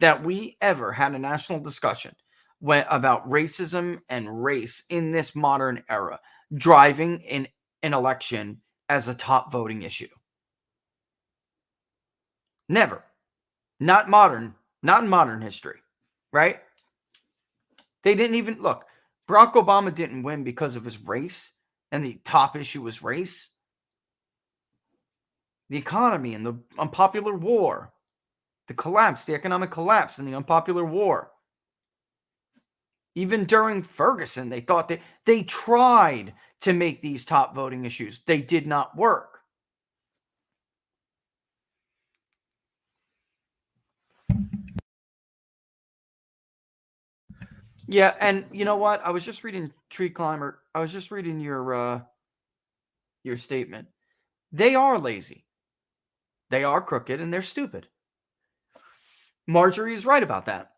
that we ever had a national discussion about racism and race in this modern era, driving in an election as a top voting issue? Never. Not in modern history, right? They didn't even look. Barack Obama didn't win because of his race, and the top issue was race. The economy and the unpopular war, the economic collapse and the unpopular war. Even during Ferguson, they thought they tried to make these top voting issues. They did not work. Yeah, and you know what? I was just reading Tree Climber. I was just reading your statement. They are lazy. They are crooked and they're stupid. Marjorie is right about that.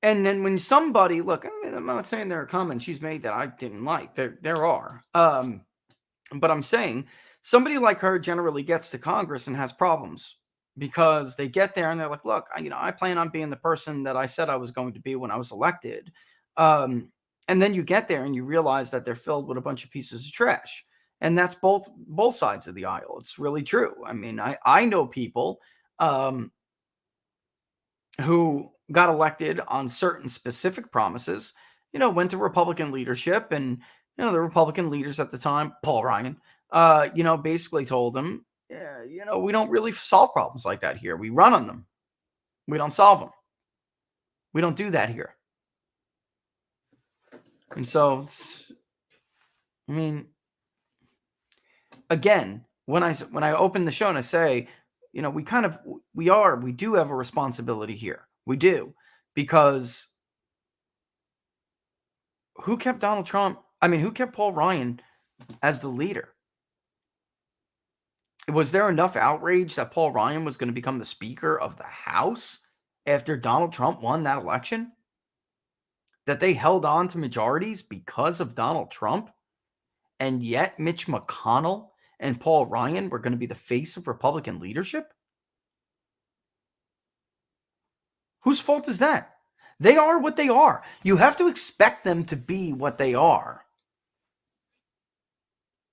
And then when somebody, look, I'm not saying there are comments she's made that I didn't like. There are. But I'm saying somebody like her generally gets to Congress and has problems because they get there and they're like, look, I plan on being the person that I said I was going to be when I was elected. And then you get there and you realize that they're filled with a bunch of pieces of trash. And that's both sides of the aisle. It's really true. I mean, I know people who got elected on certain specific promises, went to Republican leadership, and the Republican leaders at the time, Paul Ryan, basically told them, yeah, we don't really solve problems like that here. We run on them. We don't solve them. We don't do that here. And so, again, when I open the show and I say, we do have a responsibility here. We do, because who kept Donald Trump? Who kept Paul Ryan as the leader? Was there enough outrage that Paul Ryan was going to become the Speaker of the House after Donald Trump won that election? That they held on to majorities because of Donald Trump? And yet Mitch McConnell and Paul Ryan were going to be the face of Republican leadership? Whose fault is that? They are what they are. You have to expect them to be what they are.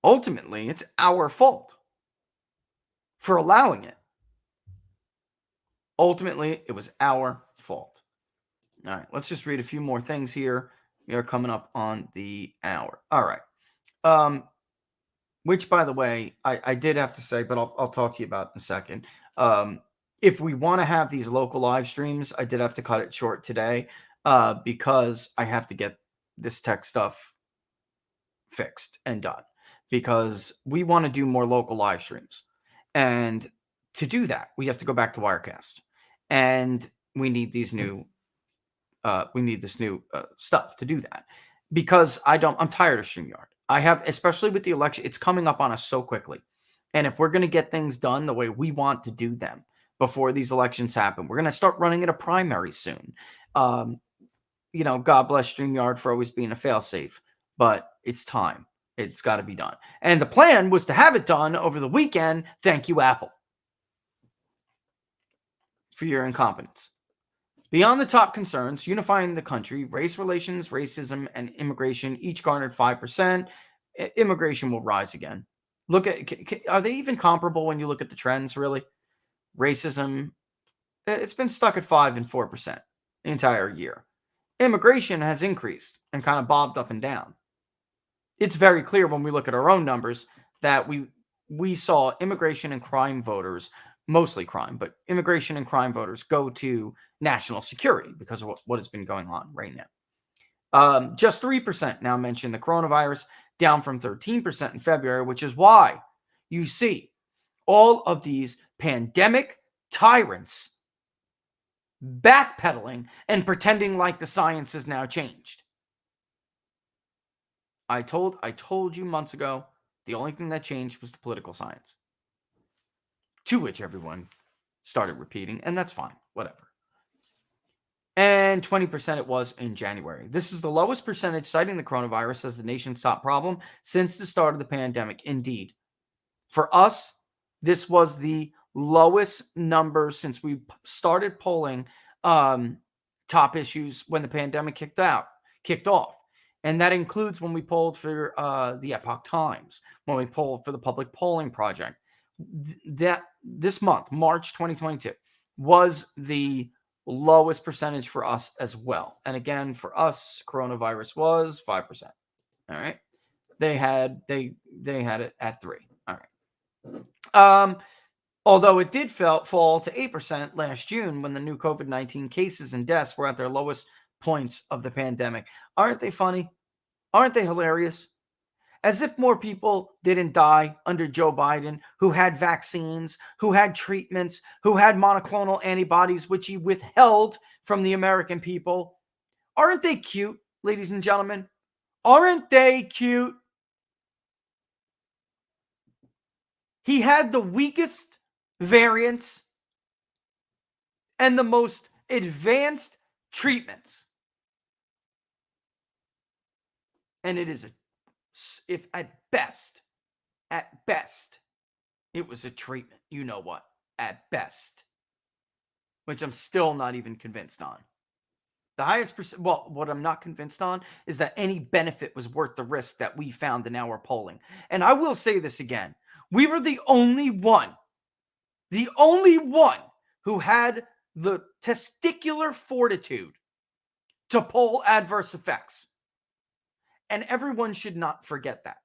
Ultimately, it's our fault for allowing it. Ultimately, it was our fault. All right, let's just read a few more things here. We are coming up on the hour. All right. Which, by the way, I did have to say, but I'll talk to you about in a second. If we want to have these local live streams, I did have to cut it short today because I have to get this tech stuff fixed and done, because we want to do more local live streams. And to do that, we have to go back to Wirecast. And we need these new this new stuff to do that, because I'm tired of StreamYard. I have, especially with the election, it's coming up on us so quickly. And if we're going to get things done the way we want to do them before these elections happen, we're going to start running in a primary soon. God bless StreamYard for always being a failsafe, but it's time. It's got to be done. And the plan was to have it done over the weekend. Thank you, Apple, for your incompetence. Beyond the top concerns, unifying the country, race relations, racism, and immigration each garnered 5%. Immigration will rise again. Look at, are they even comparable when you look at the trends, really? Racism, it's been stuck at 5% and 4% the entire year. Immigration has increased and kind of bobbed up and down. It's very clear when we look at our own numbers that we saw immigration and crime voters, mostly crime, but immigration and crime voters go to national security because of what has been going on right now. Just 3% now mention the coronavirus, down from 13% in February, which is why you see all of these pandemic tyrants backpedaling and pretending like the science has now changed. I told you months ago, the only thing that changed was the political science, to which everyone started repeating, and that's fine, whatever. And 20% it was in January. This is the lowest percentage citing the coronavirus as the nation's top problem since the start of the pandemic. Indeed. For us, this was the lowest number since we started polling top issues when the pandemic kicked off. And that includes when we polled for the Epoch Times, when we polled for the Public Polling Project. That this month, March 2022, was the lowest percentage for us as well. And again, for us, coronavirus was 5%. All right. They had it at 3%. All right. Although it did fall to 8% last June when the new COVID-19 cases and deaths were at their lowest points of the pandemic. Aren't they funny? Aren't they hilarious? As if more people didn't die under Joe Biden, who had vaccines, who had treatments, who had monoclonal antibodies, which he withheld from the American people. Aren't they cute, ladies and gentlemen? Aren't they cute? He had the weakest variants and the most advanced treatments. And it is if at best, it was a treatment. You know what? At best. Which I'm still not even convinced on. The highest percent, well, what I'm not convinced on is that any benefit was worth the risk that we found in our polling. And I will say this again. We were the only one who had the testicular fortitude to poll adverse effects. And everyone should not forget that,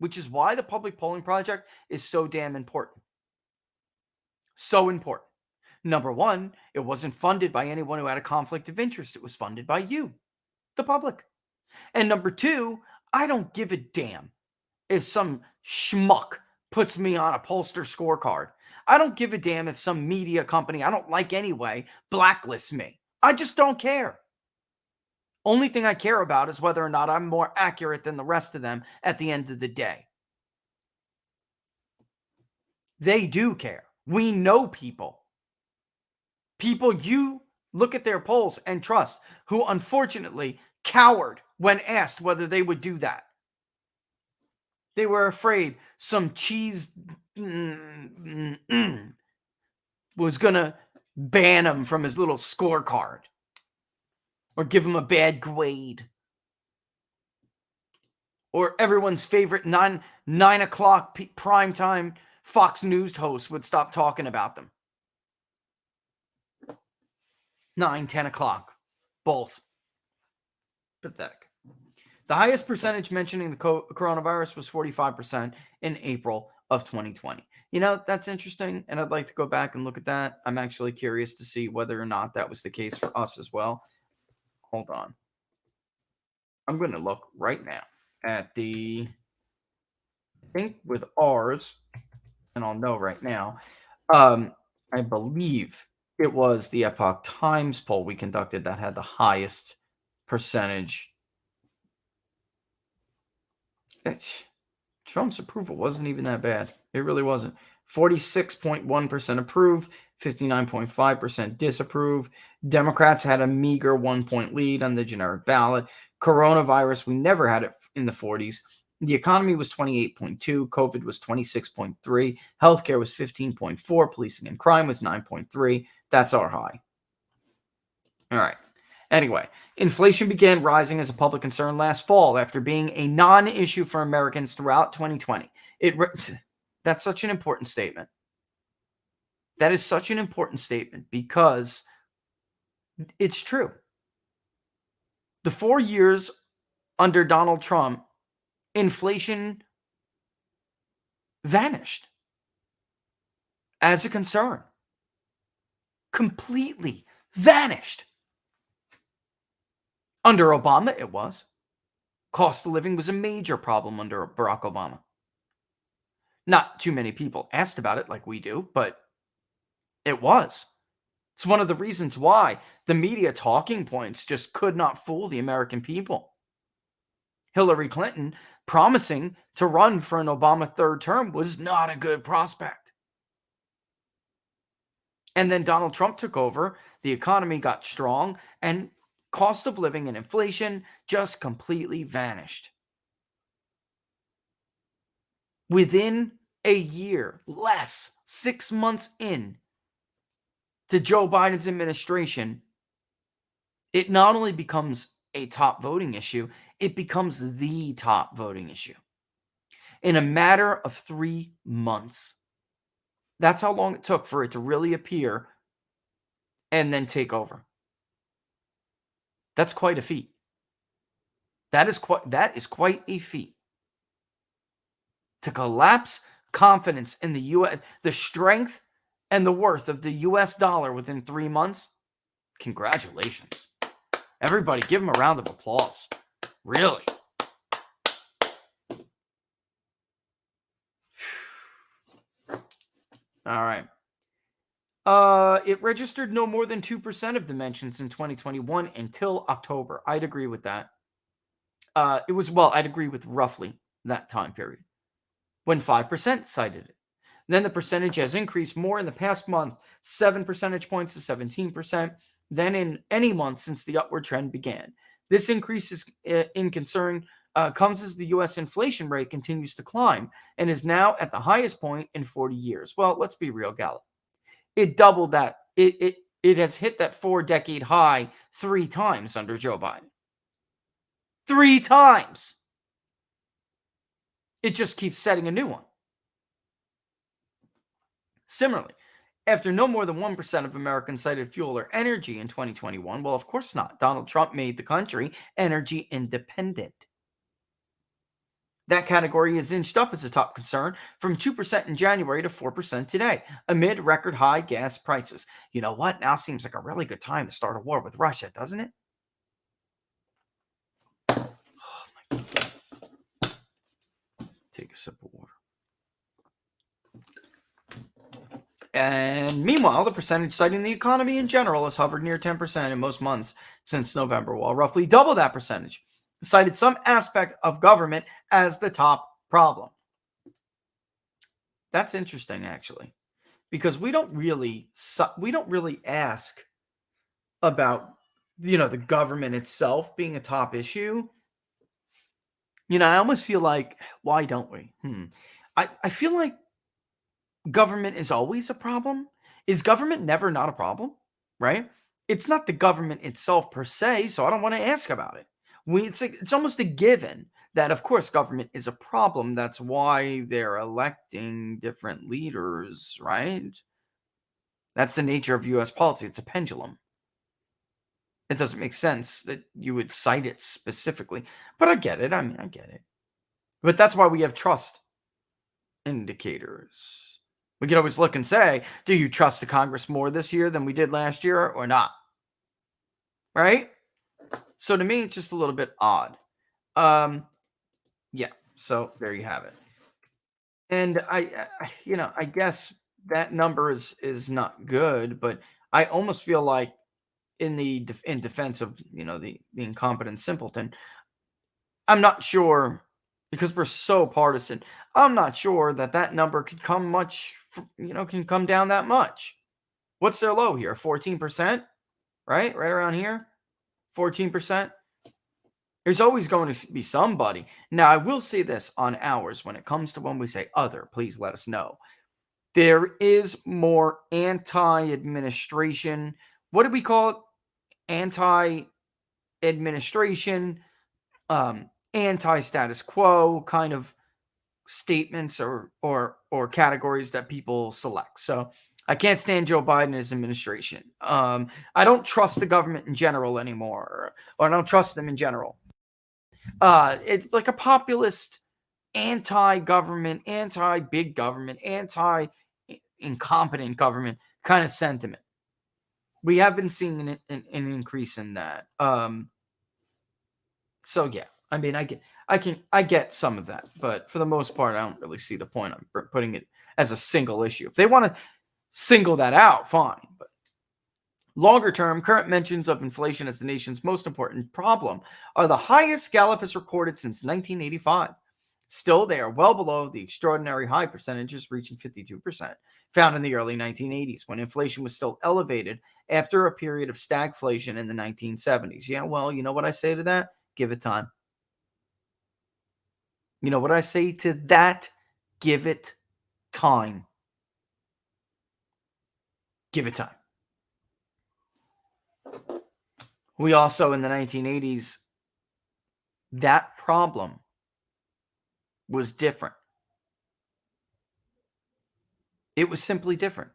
which is why the Public Polling Project is so damn important. So important. Number one, it wasn't funded by anyone who had a conflict of interest. It was funded by you, the public. And number two, I don't give a damn if some schmuck puts me on a pollster scorecard. I don't give a damn if some media company I don't like anyway blacklists me. I just don't care. Only thing I care about is whether or not I'm more accurate than the rest of them at the end of the day. They do care. We know people. People you look at their polls and trust, who unfortunately cowered when asked whether they would do that. They were afraid some cheese was going to ban him from his little scorecard or give him a bad grade. Or everyone's favorite 9 o'clock primetime Fox News host would stop talking about them. 9, 10 o'clock. Both. Pathetic. The highest percentage mentioning the coronavirus was 45% in April of 2020. You know, that's interesting, and I'd like to go back and look at that. I'm actually curious to see whether or not that was the case for us as well. Hold on. I'm going to look right now at I think with ours, and I'll know right now, I believe it was the Epoch Times poll we conducted that had the highest percentage. Trump's approval wasn't even that bad. It really wasn't. 46.1% approve, 59.5% disapprove. Democrats had a meager 1-point lead on the generic ballot. Coronavirus, we never had it in the 40s. The economy was 28.2. COVID was 26.3. Healthcare was 15.4. Policing and crime was 9.3. That's our high. All right. Anyway, inflation began rising as a public concern last fall after being a non-issue for Americans throughout 2020. That's such an important statement. That is such an important statement because it's true. The 4 years under Donald Trump, inflation vanished as a concern. Completely vanished. Under Obama, it was. Cost of living was a major problem under Barack Obama. Not too many people asked about it like we do, but it was. It's one of the reasons why the media talking points just could not fool the American people. Hillary Clinton promising to run for an Obama third term was not a good prospect. And then Donald Trump took over, the economy got strong, and cost of living and inflation just completely vanished. Within a year, less, 6 months in to Joe Biden's administration, it not only becomes a top voting issue, it becomes the top voting issue. In a matter of 3 months. That's how long it took for it to really appear and then take over. That's quite a feat. That is quite a feat. To collapse confidence in the U.S., the strength and the worth of the U.S. dollar within 3 months. Congratulations. Everybody give them a round of applause. Really. All right. It registered no more than 2% of the mentions in 2021 until October. I'd agree with that. I'd agree with roughly that time period when 5% cited it. Then the percentage has increased more in the past month, 7 percentage points to 17%, than in any month since the upward trend began. This increase is in concern comes as the U.S. inflation rate continues to climb and is now at the highest point in 40 years. Well, let's be real, Gallup. It doubled that. It has hit that 4-decade high 3 times under Joe Biden. 3 times. It just keeps setting a new one. Similarly, after no more than 1% of Americans cited fuel or energy in 2021, well, of course not. Donald Trump made the country energy independent. That category is inched up as a top concern from 2% in January to 4% today, amid record high gas prices. You know what? Now seems like a really good time to start a war with Russia, doesn't it? Oh my God. Take a sip of water. And meanwhile, the percentage citing the economy in general has hovered near 10% in most months since November, while roughly double that percentage cited some aspect of government as the top problem. That's interesting, actually. because we don't really ask about, the government itself being a top issue. I almost feel like, why don't we? I feel like government is always a problem. Is government never not a problem? Right? It's not the government itself per se, so I don't want to ask about it. It's almost a given that, of course, government is a problem. That's why they're electing different leaders, right? That's the nature of U.S. politics. It's a pendulum. It doesn't make sense that you would cite it specifically, but I get it. I mean, I get it. But that's why we have trust indicators. We can always look and say, do you trust the Congress more this year than we did last year or not? Right? So to me, it's just a little bit odd. Yeah, so there you have it. And I guess that number is not good, but I almost feel like in defense of, the incompetent simpleton, I'm not sure, because we're so partisan, I'm not sure that number could come can come down that much. What's their low here? 14%, right? Right around here, 14%. There's always going to be somebody. Now, I will say this on ours, when it comes to when we say other, please let us know. There is more anti-administration. What do we call it? Anti-administration, anti-status quo kind of statements or categories that people select. So I can't stand Joe Biden and his administration. I don't trust the government in general anymore, or I don't trust them in general. It's like a populist, anti-government, anti-big government, anti-incompetent government kind of sentiment. We have been seeing an increase in that. So yeah, I mean, I get some of that, but for the most part, I don't really see the point of putting it as a single issue. If they want to single that out, fine. But longer term, current mentions of inflation as the nation's most important problem are the highest Gallup has recorded since 1985. Still, they are well below the extraordinary high percentages, reaching 52%, found in the early 1980s, when inflation was still elevated after a period of stagflation in the 1970s. Yeah, well, you know what I say to that? Give it time. You know what I say to that? Give it time. Give it time. We also, in the 1980s, that problem was different. It was simply different.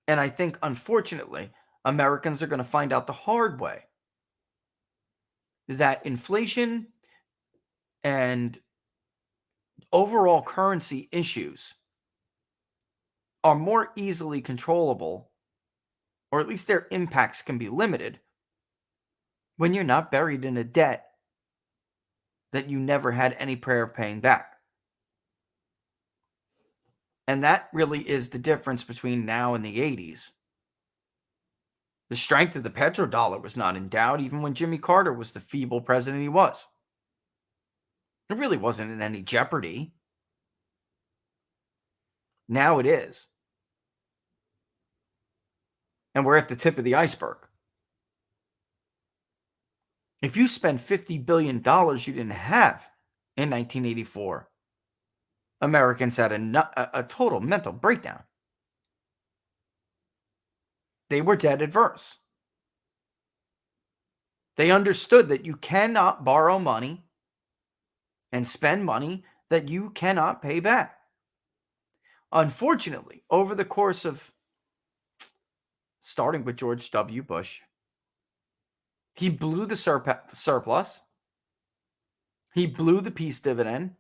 And I think, unfortunately, Americans are going to find out the hard way that inflation and overall currency issues are more easily controllable, or at least their impacts can be limited, when you're not buried in a debt that you never had any prayer of paying back. And that really is the difference between now and the 80s. The strength of the petrodollar was not in doubt, even when Jimmy Carter was the feeble president he was. It really wasn't in any jeopardy. Now it is. And we're at the tip of the iceberg. If you spend $50 billion you didn't have in 1984, Americans had a total mental breakdown. They were debt adverse. They understood that you cannot borrow money and spend money that you cannot pay back. Unfortunately, over the course of, starting with George W. Bush, he blew the surplus. He blew the peace dividend.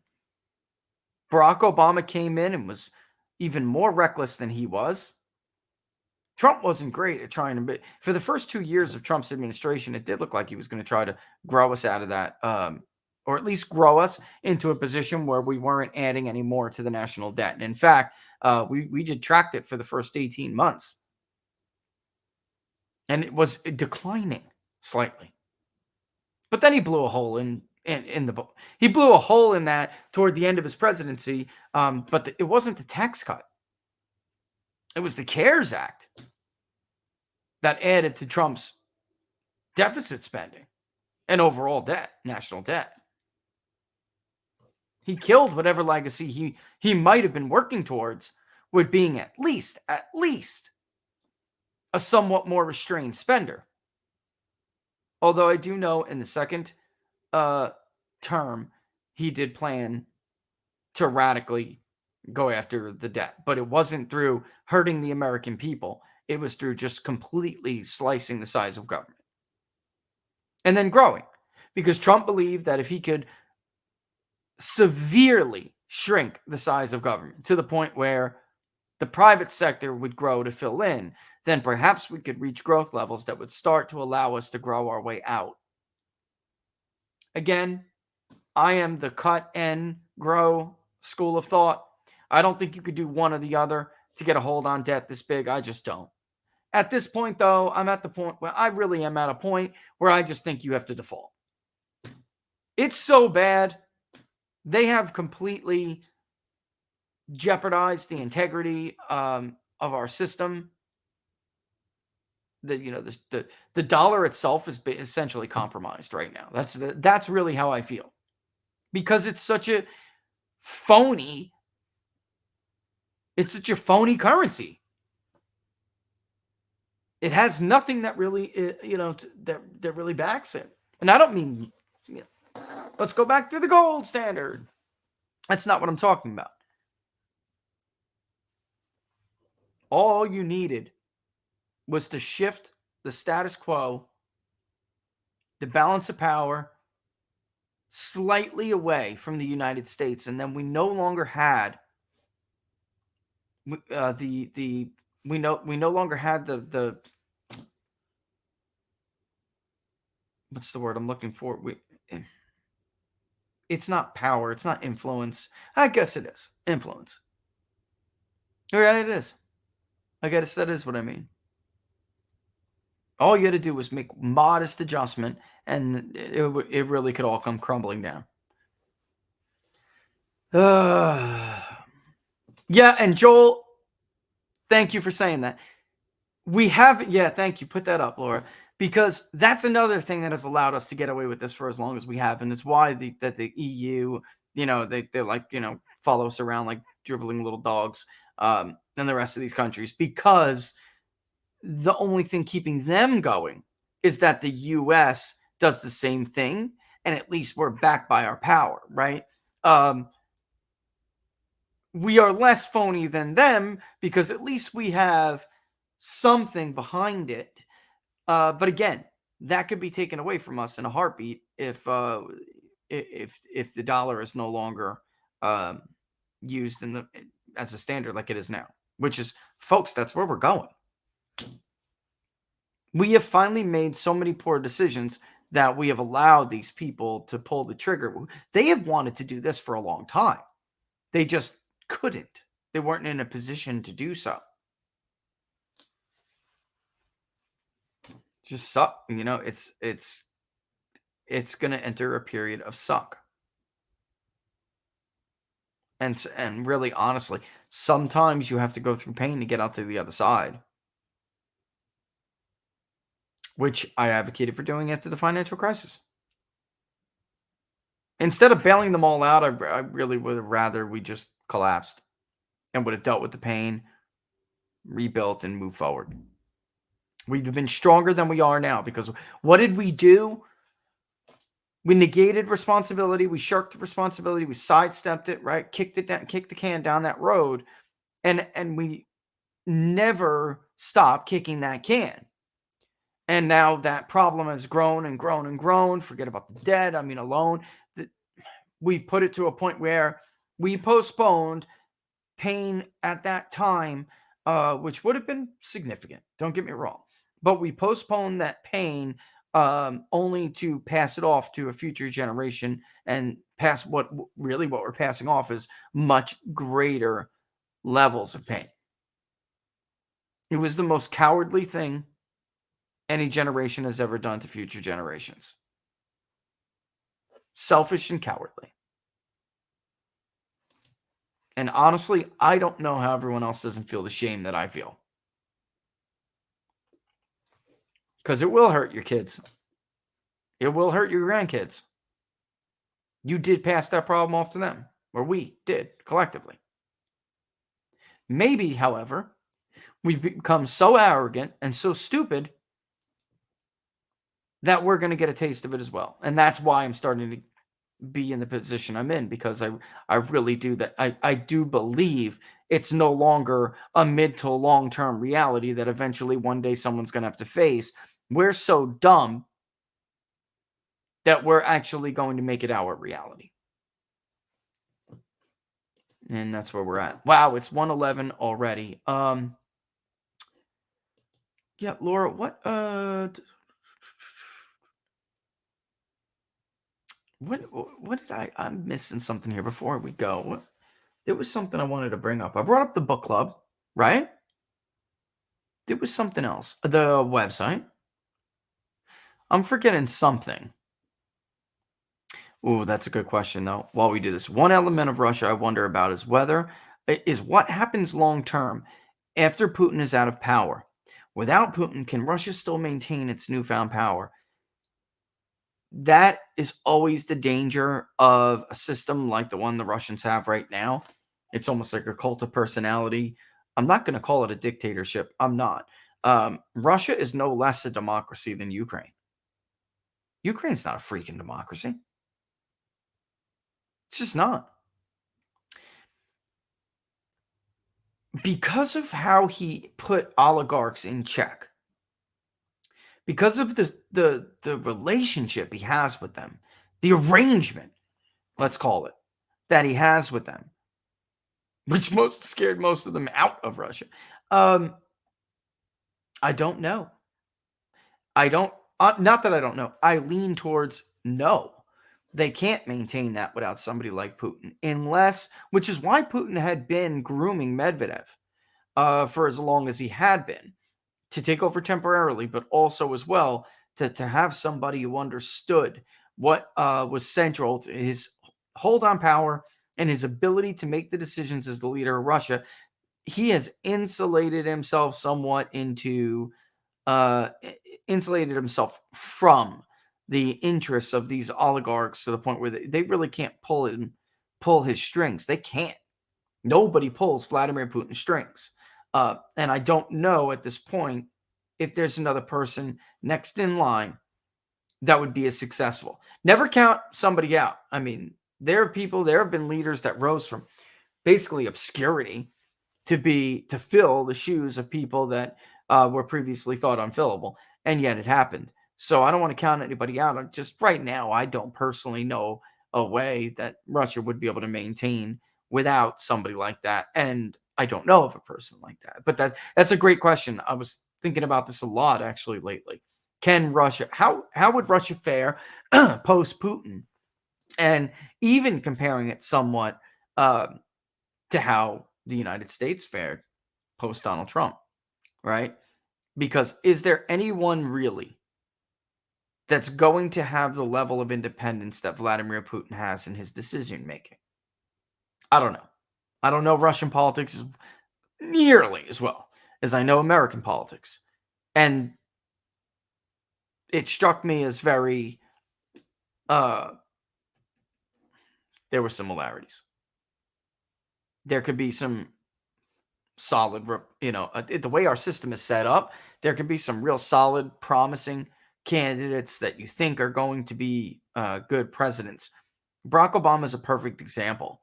Barack Obama came in and was even more reckless than he was. Trump wasn't great at trying to, for the first 2 years of Trump's administration, it did look like he was going to try to grow us out of that, or at least grow us into a position where we weren't adding any more to the national debt. And in fact, we did track it for the first 18 months. And it was declining slightly. But then he blew a hole in the he blew a hole in that toward the end of his presidency. But it wasn't the tax cut. It was the CARES Act that added to Trump's deficit spending and overall debt, national debt. He killed whatever legacy he might have been working towards with being at least a somewhat more restrained spender. Although I do know in the second term, he did plan to radically go after the debt. But it wasn't through hurting the American people. It was through just completely slicing the size of government. And then growing. Because Trump believed that if he could severely shrink the size of government to the point where the private sector would grow to fill in, then perhaps we could reach growth levels that would start to allow us to grow our way out. Again, I am the cut and grow school of thought. I don't think you could do one or the other to get a hold on debt this big. I just don't. At this point, though, I'm at the point where I really am at a point where I just think you have to default. It's so bad. They have completely jeopardized the integrity of our system. The dollar itself is essentially compromised right now. That's really how I feel, because it's such a phony. It's such a phony currency. It has nothing that really, that really backs it. And I don't mean, let's go back to the gold standard. That's not what I'm talking about. All you needed was to shift the status quo, the balance of power, slightly away from the United States, and then we no longer had the what's the word I'm looking for? It's not power. It's not influence. I guess it is influence. Yeah, it is. I guess that is what I mean. All you had to do was make modest adjustment, and it really could all come crumbling down. Yeah, and Joel, thank you for saying that. We have, thank you. Put that up, Laura, because that's another thing that has allowed us to get away with this for as long as we have, and it's why the EU, they like, follow us around like dribbling little dogs, and the rest of these countries, because the only thing keeping them going is that the U.S. does the same thing, and at least we're backed by our power, right? We are less phony than them because at least we have something behind it. But again, that could be taken away from us in a heartbeat if the dollar is no longer used as a standard like it is now. Which is, folks, that's where we're going. We have finally made so many poor decisions that we have allowed these people to pull the trigger. They have wanted to do this for a long time. They just couldn't. They weren't in a position to do so. Just suck. It's going to enter a period of suck. And really, honestly, sometimes you have to go through pain to get out to the other side. Which I advocated for doing after the financial crisis. Instead of bailing them all out, I really would have rather we just collapsed and would have dealt with the pain, rebuilt, and moved forward. We'd have been stronger than we are now, because what did we do? We negated responsibility. We shirked responsibility. We sidestepped it, right? Kicked the can down that road. And we never stopped kicking that can. And now that problem has grown and grown and grown. Forget about the debt. I mean, alone. We've put it to a point where we postponed pain at that time, which would have been significant. Don't get me wrong. But we postponed that pain only to pass it off to a future generation, and pass what we're passing off is much greater levels of pain. It was the most cowardly thing any generation has ever done to future generations. Selfish and cowardly. And honestly, I don't know how everyone else doesn't feel the shame that I feel. Because it will hurt your kids. It will hurt your grandkids. You did pass that problem off to them, or we did collectively. Maybe, however, we've become so arrogant and so stupid that we're going to get a taste of it as well. And that's why I'm starting to be in the position I'm in, because I really do that. I do believe it's no longer a mid to long-term reality that eventually one day someone's going to have to face. We're so dumb that we're actually going to make it our reality. And that's where we're at. Wow, it's 1:11 already. Yeah, Laura, what did I'm missing something here before we go. There was something I wanted to bring up. I brought up the book club, right? There was something else. The website. I'm forgetting something. Ooh, that's a good question, though. While we do this, one element of Russia I wonder about is what happens long term after Putin is out of power. Without Putin, can Russia still maintain its newfound power? That is always the danger of a system like the one the Russians have right now. It's almost like a cult of personality. I'm not going to call it a dictatorship. I'm not. Russia is no less a democracy than Ukraine. Ukraine's not a freaking democracy. It's just not. Because of how he put oligarchs in check, because of the relationship he has with them, the arrangement, let's call it, that he has with them, which scared most of them out of Russia. I don't know. Not that I don't know. I lean towards no. They can't maintain that without somebody like Putin, which is why Putin had been grooming Medvedev for as long as he had been, to take over temporarily, but also as well to have somebody who understood what was central to his hold on power and his ability to make the decisions as the leader of Russia. He has insulated himself somewhat insulated himself from the interests of these oligarchs to the point where they really can't pull his strings. They can't. Nobody pulls Vladimir Putin's strings. And I don't know at this point if there's another person next in line that would be as successful. Never count somebody out. I mean, there have been leaders that rose from basically obscurity to fill the shoes of people that were previously thought unfillable, and yet it happened. So I don't want to count anybody out. Just right now, I don't personally know a way that Russia would be able to maintain without somebody like that. And I don't know of a person like that. But that's a great question. I was thinking about this a lot actually lately. How would Russia fare post Putin? And even comparing it somewhat to how the United States fared post Donald Trump, right? Because is there anyone really that's going to have the level of independence that Vladimir Putin has in his decision making? I don't know. I don't know Russian politics nearly as well as I know American politics. And it struck me as very, there were similarities. There could be some solid, the way our system is set up, there could be some real solid, promising candidates that you think are going to be good presidents. Barack Obama is a perfect example.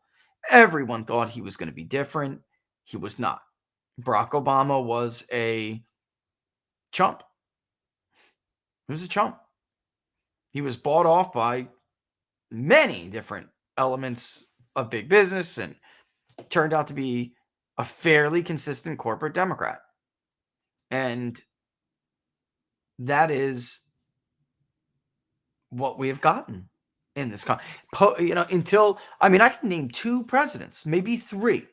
Everyone thought he was going to be different. He was not. Barack Obama was a chump. He was a chump. He was bought off by many different elements of big business and turned out to be a fairly consistent corporate Democrat. And that is what we have gotten in this country. I can name 2 presidents, maybe 3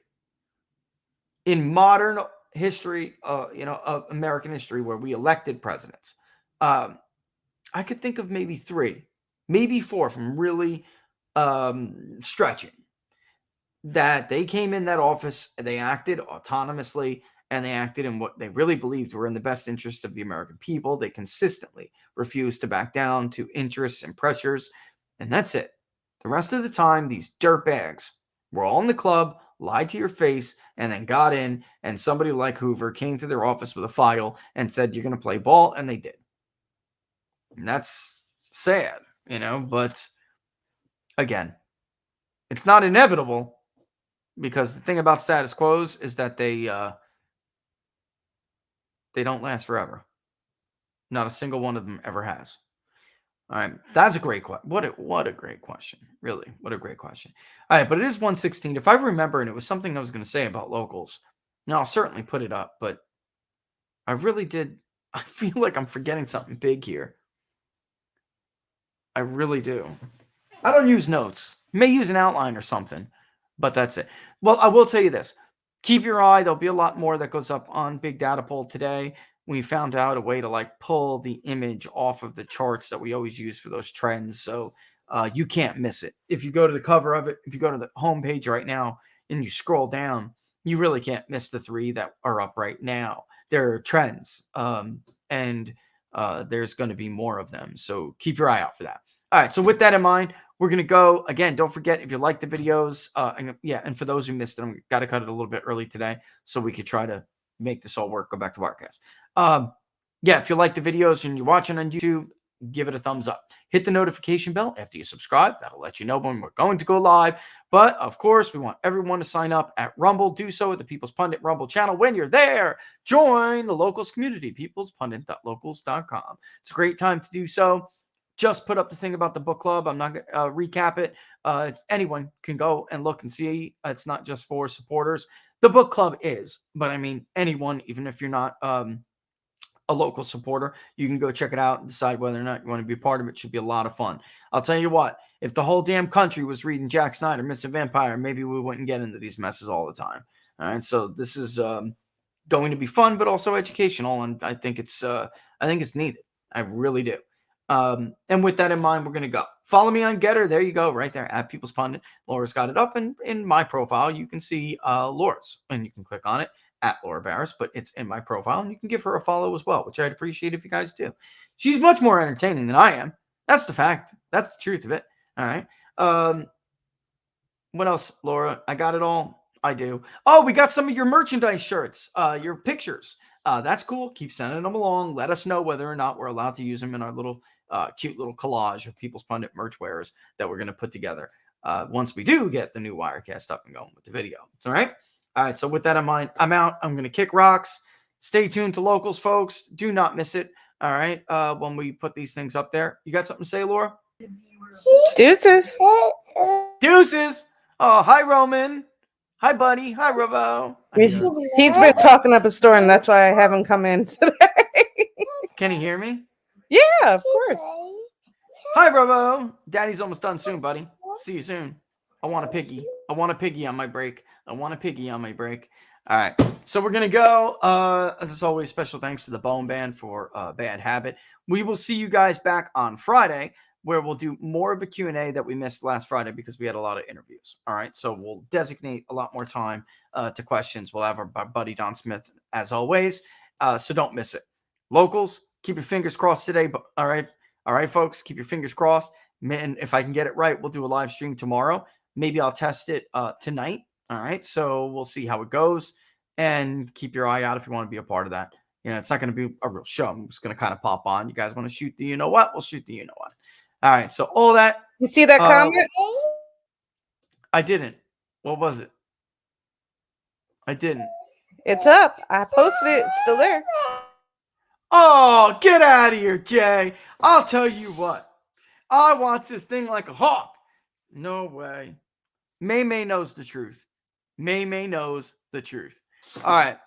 in modern history, of American history where we elected presidents. I could think of maybe 3, maybe 4 from really stretching that they came in that office, they acted autonomously, and they acted in what they really believed were in the best interest of the American people. They consistently refused to back down to interests and pressures, and that's it. The rest of the time, these dirtbags were all in the club, lied to your face, and then got in, and somebody like Hoover came to their office with a file and said, you're going to play ball, and they did. And that's sad, but again, it's not inevitable, because the thing about status quos is that they don't last forever. Not a single one of them ever has. All right, that's a great question. What a great question, really. What a great question. All right, but it is 116. If I remember, and it was something I was going to say about locals, now I'll certainly put it up, but I really did. I feel like I'm forgetting something big here. I really do. I don't use notes. May use an outline or something, but that's it. Well, I will tell you this. Keep your eye. There'll be a lot more that goes up on Big Data Poll today. We found out a way to pull the image off of the charts that we always use for those trends. So you can't miss it. If you go to the cover of it, if you go to the homepage right now and you scroll down, you really can't miss the 3 that are up right now. They're trends. And there's going to be more of them. So keep your eye out for that. All right. So with that in mind, we're going to go again. Don't forget, if you like the videos, and for those who missed it, I'm got to cut it a little bit early today so we could try to make this all work. Go back to Wirecast. If you like the videos and you're watching on YouTube, give it a thumbs up. Hit the notification bell after you subscribe. That'll let you know when we're going to go live. But of course, we want everyone to sign up at Rumble. Do so at the People's Pundit Rumble channel. When you're there, join the locals community, peoplespundit.locals.com. It's a great time to do so. Just put up the thing about the book club. I'm not going to recap it. Anyone can go and look and see. It's not just for supporters. The book club is, but I mean, anyone, even if you're not a local supporter, you can go check it out and decide whether or not you want to be a part of it. It should be a lot of fun. I'll tell you what, if the whole damn country was reading Jack Snyder, Mr. Vampire, maybe we wouldn't get into these messes all the time. All right. So this is going to be fun, but also educational. And I think it's needed. I really do. And with that in mind, we're going to go. Follow me on Getter. There you go, right there at People's Pundit. Laura's got it up, and in my profile, you can see Laura's, and you can click on it at Laura Barris, but it's in my profile, and you can give her a follow as well, which I'd appreciate if you guys do. She's much more entertaining than I am. That's the fact. That's the truth of it. All right. What else, Laura? I got it all. I do. Oh, we got some of your merchandise shirts, your pictures. That's cool. Keep sending them along. Let us know whether or not we're allowed to use them in our little cute little collage of People's Pundit merch wearers that we're going to put together once we do get the new Wirecast up and going with the video. All right. All right. So with that in mind, I'm out. I'm going to kick rocks. Stay tuned to locals, folks. Do not miss it. All right. When we put these things up there. You got something to say, Laura? Deuces. Deuces. Oh, hi, Roman. Hi, buddy. Hi, Rovo. He's been talking up a storm. That's why I haven't come in today. Can he hear me? Yeah, of course. Hi, Rovo. Daddy's almost done soon, buddy. See you soon. I want a piggy. I want a piggy on my break. I want a piggy on my break. All right. So we're going to go. As always, special thanks to the Bone Band for Bad Habit. We will see you guys back on Friday, where we'll do more of a Q&A that we missed last Friday because we had a lot of interviews. All right. So we'll designate a lot more time to questions. We'll have our buddy Don Smith, as always. So don't miss it. Locals, keep your fingers crossed today. But all right. All right, folks, keep your fingers crossed. Man, if I can get it right, we'll do a live stream tomorrow. Maybe I'll test it tonight. All right. So we'll see how it goes, and keep your eye out if you want to be a part of that. You know, it's not going to be a real show. I'm just going to kind of pop on. You guys want to shoot the you know what? We'll shoot the you know what. All right. So all that. You see that comment? I didn't. What was it? I didn't. It's up. I posted it. It's still there. Oh, get out of here, Jay. I'll tell you what. I watch this thing like a hawk. No way. May knows the truth. May knows the truth. All right.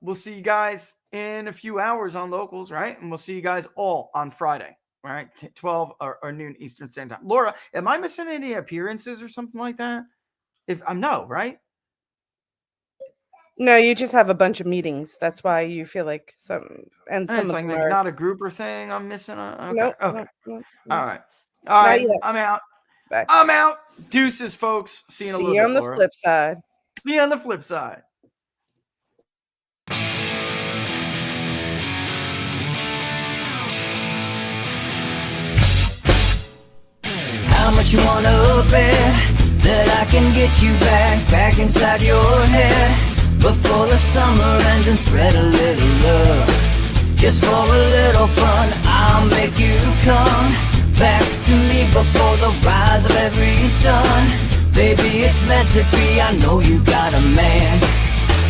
We'll see you guys in a few hours on Locals, right? And we'll see you guys all on Friday, right? 12 or noon Eastern Standard Time. Laura, am I missing any appearances or something like that? If I'm no, right? No, you just have a bunch of meetings. That's why you feel like some And some it's of like them are. not a grouper thing I'm missing. Okay. Nope, Okay. nope. All right. All right. yet. I'm out. back. I'm out. Deuces, folks. See you in a little See bit. you on the Laura. flip side. See you on the flip side. How much you wanna bet that I can get you back inside your head before the summer ends and spread a little love. Just for a little fun, I'll make you come back to me before the rise of every sun. Baby, it's meant to be. I know you got a man,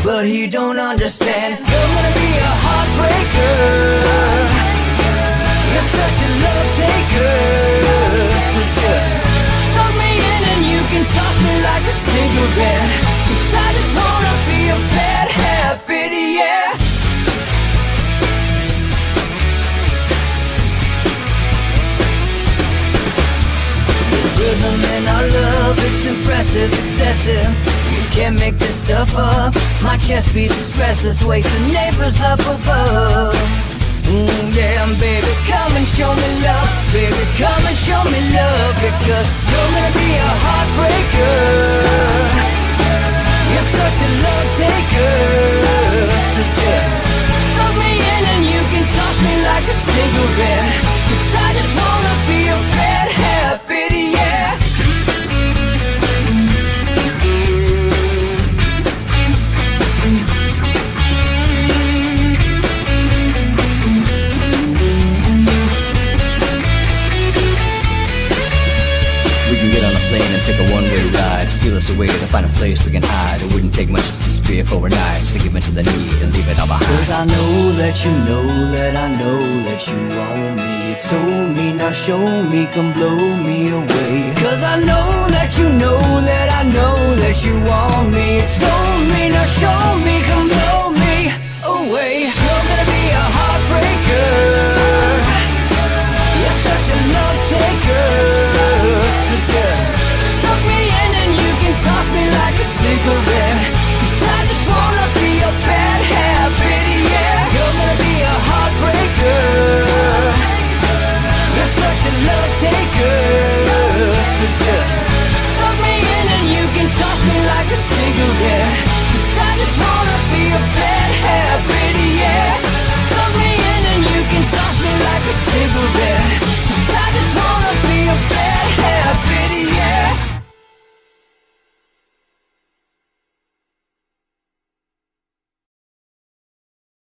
but he don't understand. You're gonna be a heartbreaker. You're such a love taker. So just suck me in and you can toss me like a cigarette. 'Cause I just wanna be a bad habit, yeah. There's rhythm in our love, it's impressive, excessive. You can't make this stuff up. My chest beats, it's restless, wakes the neighbors up above. Yeah, baby, come and show me love. Baby, come and show me love. Because you're gonna be a heartbreaker. You're such a love taker. So just suck me in and you can toss me like a cigarette. 'Cause I just wanna be a bad habit, yeah. Take a one-way ride, steal us away to find a place we can hide. It wouldn't take much to disappear for a night, just to give in to the need and leave it all behind. 'Cause I know that you know that I know that you want me. You told me, now show me, come blow me away. 'Cause I know that you know that I know that you want me. You told me, now show me, come blow me away. You're gonna be a heartbreaker. You're such a love taker. So just suck me in and you can toss me like a cigarette. 'Cause I just wanna be a bad habit, yeah. You're gonna be a heartbreaker. You're such a love taker. So just suck me in and you can toss me like a cigarette. 'Cause I just wanna be a bad habit, yeah. Suck me in and you can toss me like a cigarette.